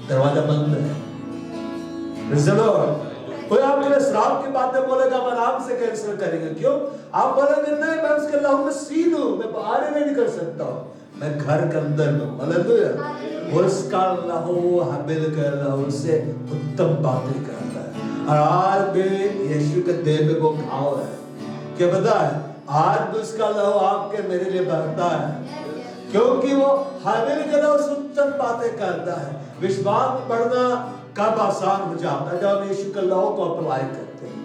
दरवाजा बंद है। Praise the Lord. कोई आपके लिए श्राप की बातें बोलेगा, हम आराम से कैंसिल करेंगे। क्यों? आप बोलेंगे नहीं, मैं उसके लहू में सील हूं, मैं बाहर ही नहीं निकल सकता हूं, मैं घर के अंदर हूं। हालेलुया। उसका लहू हाबिल के लहू से उत्तम बातें करता है। और आज भी यीशु के देह में वो घाव है, क्या पता है? आज भी उसका लहू आपके मेरे लिए बहता है। क्योंकि वो हाबिल के लिए उत्तम बातें करता है। विश्वास पढ़ना कब आसान हो जाता है? जब हम यीशु के लहू को अप्लाई करते हैं।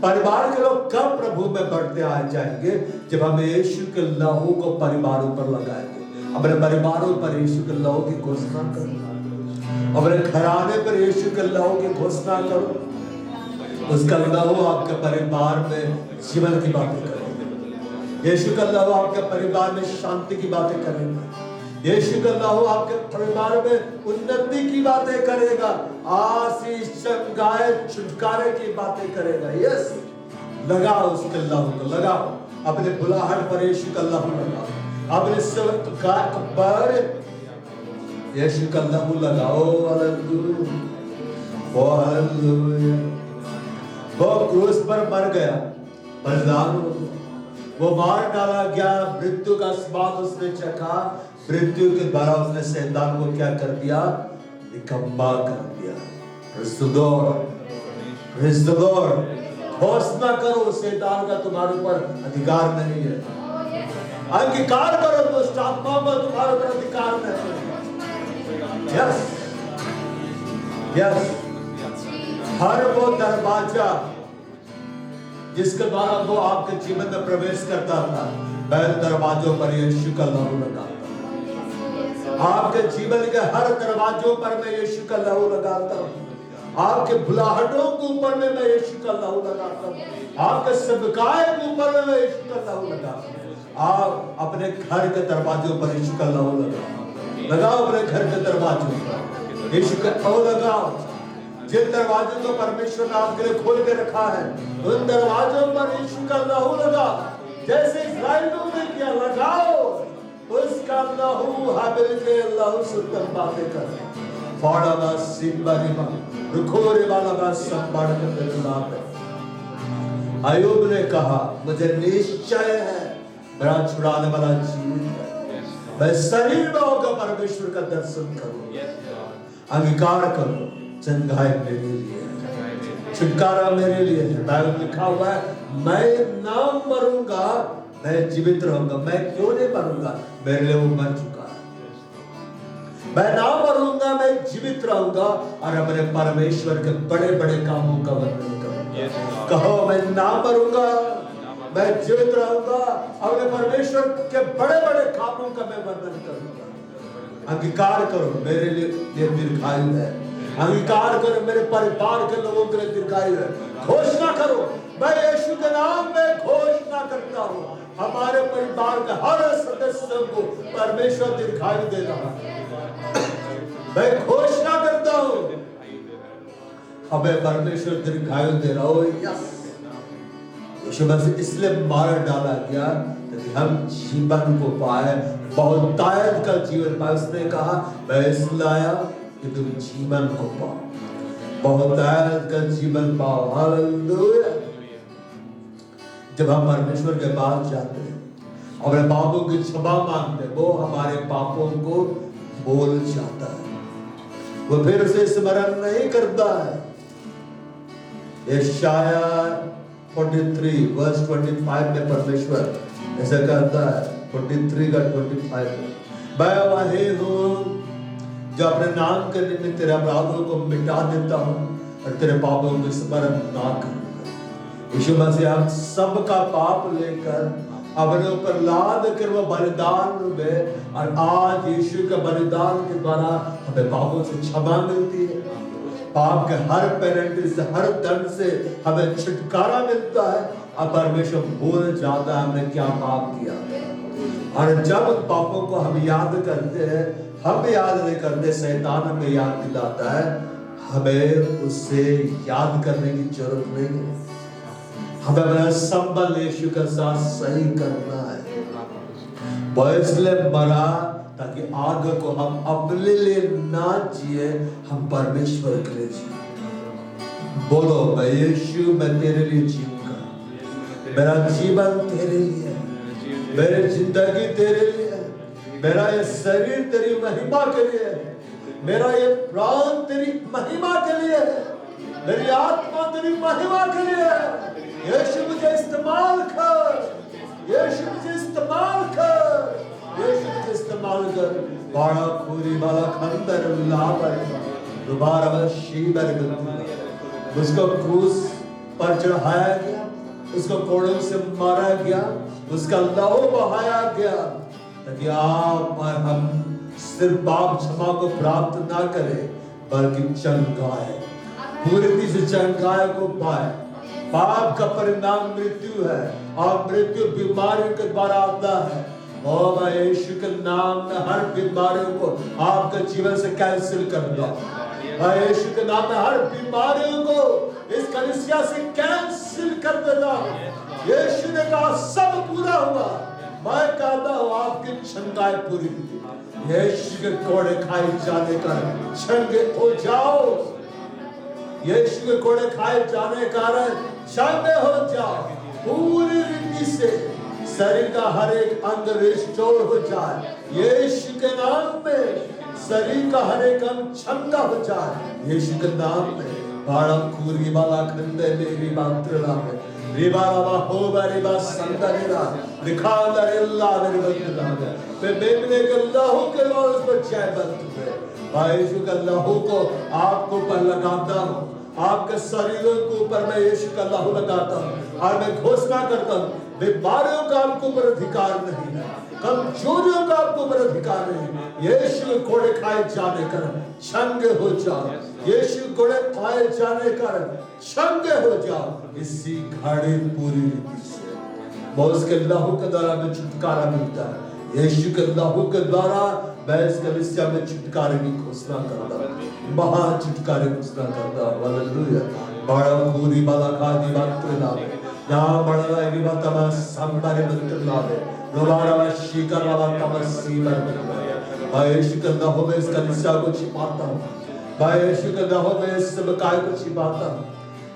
परिवार के लोग कब प्रभु में बढ़ते आ जाएंगे? जब हम यीशु के लहू को परिवारों पर लगाएंगे। अपने परिवारों पर यीशु के लहू की घोषणा करो, अपने घराने पर यीशु के लहू की घोषणा करो। उसका लहू आपके परिवार में जीवन की बातें करेगा। यीशु का लहू आपके परिवार में शांति की बातें करेगा। यीशु का लहू आपके परिवार में उन्नति की बातें करेगा, आशीष, चंगाई, छुटकारे की बातें करेगा। यस, लगाओ उसके लहू को, लगाओ अपने बुलाहट पर यीशु का लहू लगाओ, अपने सेवक पर यीशु का लहू लगाओ। हालेलुया, ओ हालेलुया। वो क्रूस पर मर गया, बलिदान हो गया, वो मार डाला गया, मृत्यु का स्वाद उसने चखा। मृत्यु के द्वारा उसने शैतान को क्या कर दिया? निकम्मा कर दिया। Praise the Lord, praise the Lord. घोषणा करो, शैतान का तुम्हारे ऊपर अधिकार नहीं है। अंगीकार करो, दुष्ट आत्मा का तुम्हारे ऊपर अधिकार नहीं है। Yes, yes. हर वो दरवाजा जिसके द्वारा वो आपके जीवन में प्रवेश करता था, वह दरवाजों पर यीशु का लहू लगाता। आपके जीवन के हर दरवाजों पर मैं यीशु का लहू लगाता हूँ। आपके बुलाहटों के ऊपर में मैं यीशु का लहू लगाता हूँ। आपके सबकाए के ऊपर में मैं यीशु का लहू लगाता हूँ। आप अपने घर के दरवाजों पर यीशु का लहू लगाओ, लगाओ अपने घर के दरवाजों पर यीशु का लहू लगाओ। जिन दरवाजों को परमेश्वर ने आपके लिए खोल के रखा है, उन दरवाजों पर यीशु का लहू लगाओ। जैसे इस्राएलियों ने किया, लगाओ उसका लहू। हाबिल के लहू से उत्तम बातें कर, फाड़ा बा सिंबा रिबा रुखोरे वाला बा संभाड़ के तेरे नाम है। अय्यूब ने कहा, मुझे निश्चय है मेरा छुड़ाने वाला जीवित है, मैं शरीर में होकर परमेश्वर का दर्शन करूं। अंगीकार करो, चंगाई मेरे लिए है, छुटकारा मेरे लिए है। बाइबल लिखा हुआ है, मैं ना मरूंगा, मैं जीवित रहूंगा। मैं क्यों नहीं मरूंगा? मेरे लिए वो मर चुका है। मैं ना मरूंगा, मैं जीवित रहूंगा और अपने परमेश्वर के बड़े बड़े कामों का वर्णन करूंगा। कहो, मैं ना मरूंगा, मैं जीवित रहूंगा, अपने परमेश्वर के बड़े बड़े कामों का मैं वर्णन करूंगा। अंगीकार करो, मेरे लिए दीर्घायु है। अंगीकार करो, मेरे परिवार के लोगों के लिए दीर्घायु है। घोषणा करो, मैं यीशु के नाम में घोषणा करता हूँ, हमारे परिवार के हर सदस्य को परमेश्वर दीर्घायु दे रहा है। मैं घोषणा करता हूँ, हमें परमेश्वर दीर्घायु दे रहा हो। यस, यीशु मसीह इसलिए मार डाला गया ताकि हम जीवन को पाए, बहुतायत का जीवन पाए। उसने कहा, मैं इसलिए आया कि तुम जीवन को पाओ, बहुतायत का जीवन पाओ। हालेलुया। जब हम परमेश्वर के पास जाते हैं, अपने पापों की क्षमा मांगते हैं, वो हमारे पापों को बोल जाता है, वो फिर उसे स्मरण नहीं करता है। यशाया 43 वर्स 25 में परमेश्वर ऐसा कहता है, 43 का 25 में, मैं वही हूँ जो अपने नाम के निमित्त तेरे अपराधों को मिटा देता हूँ और तेरे पापों को स्मरण ना करूँगा। यीशु मसीह हम सबका पाप लेकर अपने ऊपर लाद कर वो बलिदान में, और आज यीशु के बलिदान के द्वारा हमें पापों से क्षमा मिलती है। पाप के हर पेनल्टी से, हर दंड से हमें छुटकारा मिलता है। अब परमेश्वर भूल जाता है हमने क्या पाप किया, और जब उन पापों को हम याद करते हैं, हम याद नहीं करते, शैतान हमें याद दिलाता है। हमें उससे याद करने की जरूरत नहीं है, हमें अपना संबंध यीशु के साथ सही करना है। वो इसलिए मरा ताकि आगे को हम अपने लिए ना जिए, हम परमेश्वर के लिए जिए। बोलो, मैं यीशु, मैं तेरे लिए जीऊंगा, मेरा जीवन तेरे लिए है, मेरी जिंदगी तेरे लिए है, मेरा ये शरीर तेरी महिमा के लिए है, मेरा ये प्राण तेरी महिमा के लिए है, मेरी आत्मा तेरी महिमा के लिए है। यीशु मुझे इस्तेमाल कर, यीशु मुझे इस्तेमाल कर, यीशु मुझे इस्तेमाल बाड़ा खूरी बाला खंदर लाबर दोबारा शीबर उसको क्रूस पर चढ़ाया गया, उसको कोड़ों से मारा गया, उसका लहू बहाया गया ताकि आप और हम सिर्फ पाप क्षमा को प्राप्त ना करें बल्कि चंगाए, पूरी से चंगाए को पाए। पाप का परिणाम मृत्यु है और मृत्यु बीमारियों के द्वारा आता है। और मैं यीशु के नाम में हर बीमारियों को आपके जीवन से कैंसिल कर दो। मैं यीशु के नाम में हर बीमारियों को इस कलीसिया से कैंसिल कर देता हूं। यीशु ने कहा सब पूरा हुआ, मैं कहता हूं आपकी क्षमताएं पूरी हुई। यीशु के कोड़े खाए जाने का चंगे हो जाओ, यीशु के कोड़े खाए जाने का चंगे हो जाओ। पूरी रीति से शरीर का हर एक अंग रिस्टोर हो जाए यीशु के नाम में, शरीर का हर एक अंग चंगा हो जाए यीशु के नाम में। बाड़ा खूरी बाला खंडे मेरी मात्रा में रिबाला होगा रिबा संदरिला लिखा दरिल्ला मेरी बंदला में पे बेबने के लहू के लोग उस पर चाय बनते हैं। भाई यीशु का लहू को आपको पर लगाता हूँ, आपके शरीरों के ऊपर मैं यीशु का लहू लगाता हूँ और मैं घोषणा करता हूँ बीमारियों का आपको ऊपर अधिकार नहीं है, कमजोरियों का आपको ऊपर अधिकार नहीं। यीशु के कोड़े खाए जाने कर चंगे हो जाओ, यीशु के कोड़े खाए जाने कर चंगे हो जाओ। इसी घड़ी पूरी रीति से वो उसके लहू के द्वारा में छुटकारा मिलता है। यीशु के लहू के द्वारा मैं इस कलीसिया में छुटकारे की घोषणा करता हूँ, महान छुटकारे की घोषणा करता हूँ। हालेलुया। बड़ा पूरी बाला खादी बात लावे ना बड़ा एरी बात हम संबारे मंत्र लावे दोबारा शिकर लावा तमसी मंत्र। भाई यीशु के लहू में इस कलीसिया को छिपाता हूँ, भाई यीशु के लहू में इस सबकाय को छिपाता हूँ।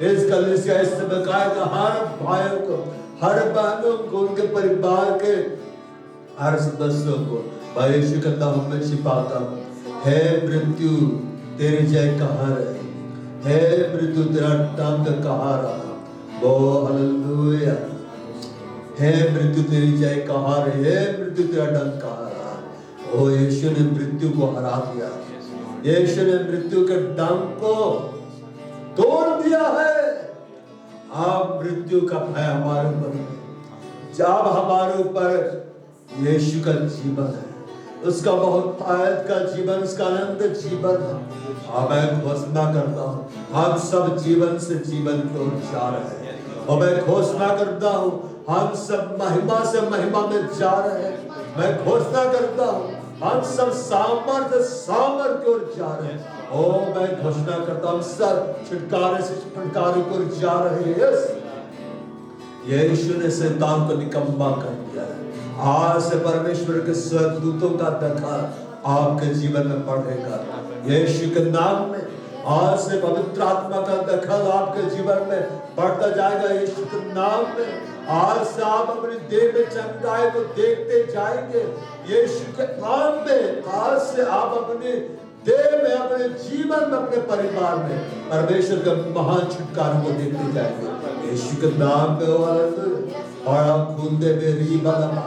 इस कलीसिया इस सबकाय का हर भाइयों को, हर बहनों को, उनके परिवार के हर सदस्यों को भाई यीशु के नाम में छिपाता हूँ। हे मृत्यु तेरी जय कहाँ रही, हे मृत्यु तेरा डंक कहाँ रहा। वो हालेलुया। हे मृत्यु तेरी जय कहाँ रही, हे मृत्यु तेरा डंक कहाँ रहा। ओ यीशु ने मृत्यु को हरा दिया, यीशु ने मृत्यु के डंक को तोड़ दिया है। अब मृत्यु का भय हमारे ऊपर नहीं, जब हमारे ऊपर यीशु का जीवन है, उसका बहुत आयत का जीवन, उसका अनंत जीवन है। मैं घोषणा करता हूँ हम सब जीवन से जीवन की ओर जा रहे हैं, और मैं घोषणा करता हूँ हम सब महिमा से महिमा में जा रहे हैं। मैं घोषणा करता हूँ हम सब सामर्थ्य सामर्थ्य की ओर जा रहे हैं। ओ मैं घोषणा करता हूँ सब छुटकारे से छुटकारे की ओर जा रहे हैं। यीशु ने शैतान को निकम्मा कर दिया है। आज से परमेश्वर के स्वर्गदूतों का दखल आपके जीवन में बढ़ेगा यीशु के नाम में। आज से पवित्र आत्मा का दखल आपके जीवन में बढ़ता जाएगा यीशु के नाम में। आज से आप अपनी देह में चंगाई को देखते जाएंगे यीशु के नाम में। आज से आप अपने देह में, अपने जीवन में, अपने परिवार में परमेश्वर का महान छुटकारा को देखते जाएंगे यीशु के नाम में। और खून दे मेरी बलमा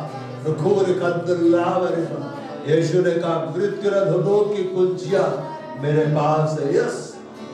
यीशु ने कहा मृत्यु की कुंजियां मेरे पास है। यस,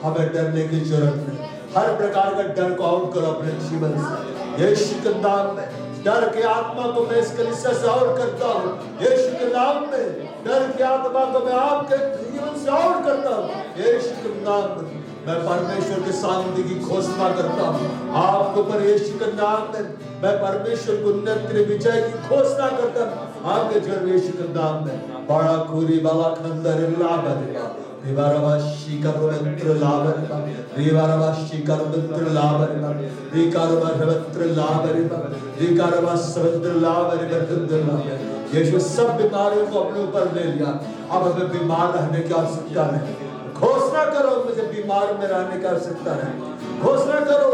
हमें डरने की जरूरत नहीं। हर प्रकार का डर को आउट करो अपने जीवन से यीशु के नाम में। डर के आत्मा को मैं इस कलीसिया से आउट करता हूँ यीशु के नाम में। डर की आत्मा को मैं आपके जीवन से आउट करता हूँ यीशु के नाम में। मैं परमेश्वर के शांति की घोषणा करता हूँ आपके ऊपर यीशु के नाम में। मैं परमेश्वर को उन्नति विजय की घोषणा करता हूँ आपके जीवन यीशु के नाम में। बड़ा खूरी बाला खंदर लाभरेगा रिवारवाशी करवंत्र लाभरेगा रिवारवाशी करवंत्र लाभरेगा रिकारवंत्र लाभरेगा रिकारवंत्र लाभरेगा। यीशु सब बीमारियों को अपने ऊपर ले लिया। अब हमें बीमार रहने की आवश्यकता नहीं। घोषणा करो मुझे बीमार में रहने की आवश्यकता नहीं। घोषणा करो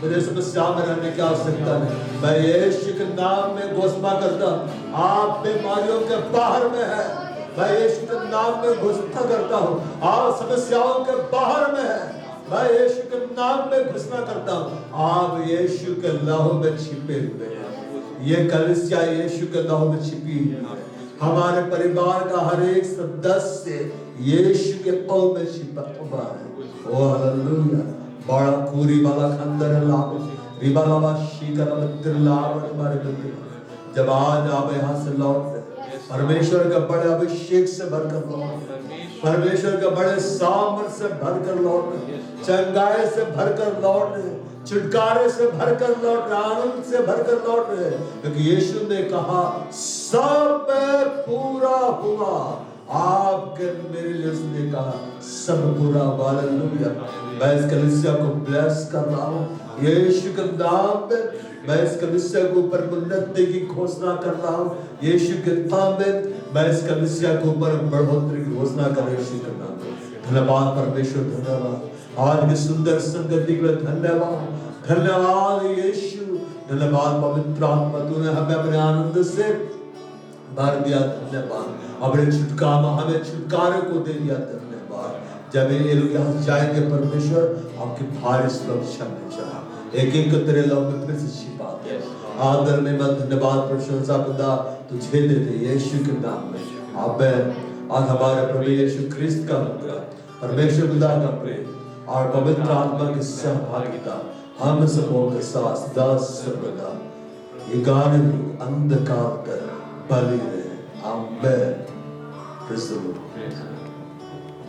मुझे समस्या में रहने की आवश्यकता नहीं। मैं यीशु के नाम में घोषणा करता हूँ आप बीमारियों के बाहर में है। मैं यीशु के नाम में घोषणा करता हूँ आप समस्याओं के बाहर में है। मैं यीशु के नाम में घोषणा करता हूँ आप यीशु के लहू में छिपे हुए हैं। ये कलीसिया यीशु के लहू में छिपी हुई है। हमारे परिवार का हर एक सदस्य यीशु के पांव में छिपा हुआ है। ओ हालेलुया। बड़ा पूरी वाला खंडर लाभ रिबालावा शीकरा बत्तर लाभ हमारे बंदे जब आज आप यहाँ से लौट परमेश्वर का बड़े अभिषेक से भरकर लौट, परमेश्वर का बड़े सामर्थ से भरकर लौट, चंगाई से भरकर लौट, छुटकारे से भरकर लौट रहे, आनंद से भरकर लौट रहे, क्योंकि यीशु ने कहा सब पूरा हुआ। आपके मेरे लिए उसने कहा सब पूरा। हालेलुया। मैं इस कलीसिया को ब्लेस कर रहा हूँ यीशु के नाम में। मैं इस कलीसिया के ऊपर उन्नति की घोषणा कर रहा हूँ यीशु के नाम में। मैं इस कलीसिया के ऊपर बढ़ोतरी की घोषणा कर रहा हूँ यीशु के नाम में। धन्यवाद परमेश्वर, धन्यवाद आज की सुंदर संगति के लिए धन्यवाद, धन्यवाद यीशु, धन्यवाद पवित्र आत्मा, तूने हमें अपने आनंद से भर दिया। धन्यवाद अपने छुटकारा, हमें छुटकारे को दे दिया। धन्यवाद जब ये लोग यहाँ जाएंगे परमेश्वर आपकी भारी सुरक्षा में जा एक एक तेरे लव में फिर से छिपा दे। आदर में मैं धन्यवाद प्रशंसा खुदा तुझे दे दे यीशु के नाम में। आमीन। आज हमारे प्रभु यीशु ख्रिस्त का अनुग्रह, परमेश्वर खुदा का प्रेम और पवित्र आत्मा की सहभागिता हम सबों के साथ सदा सर्वदा ये गाने अंधकार कर बली रहे। आमीन। Praise the Lord.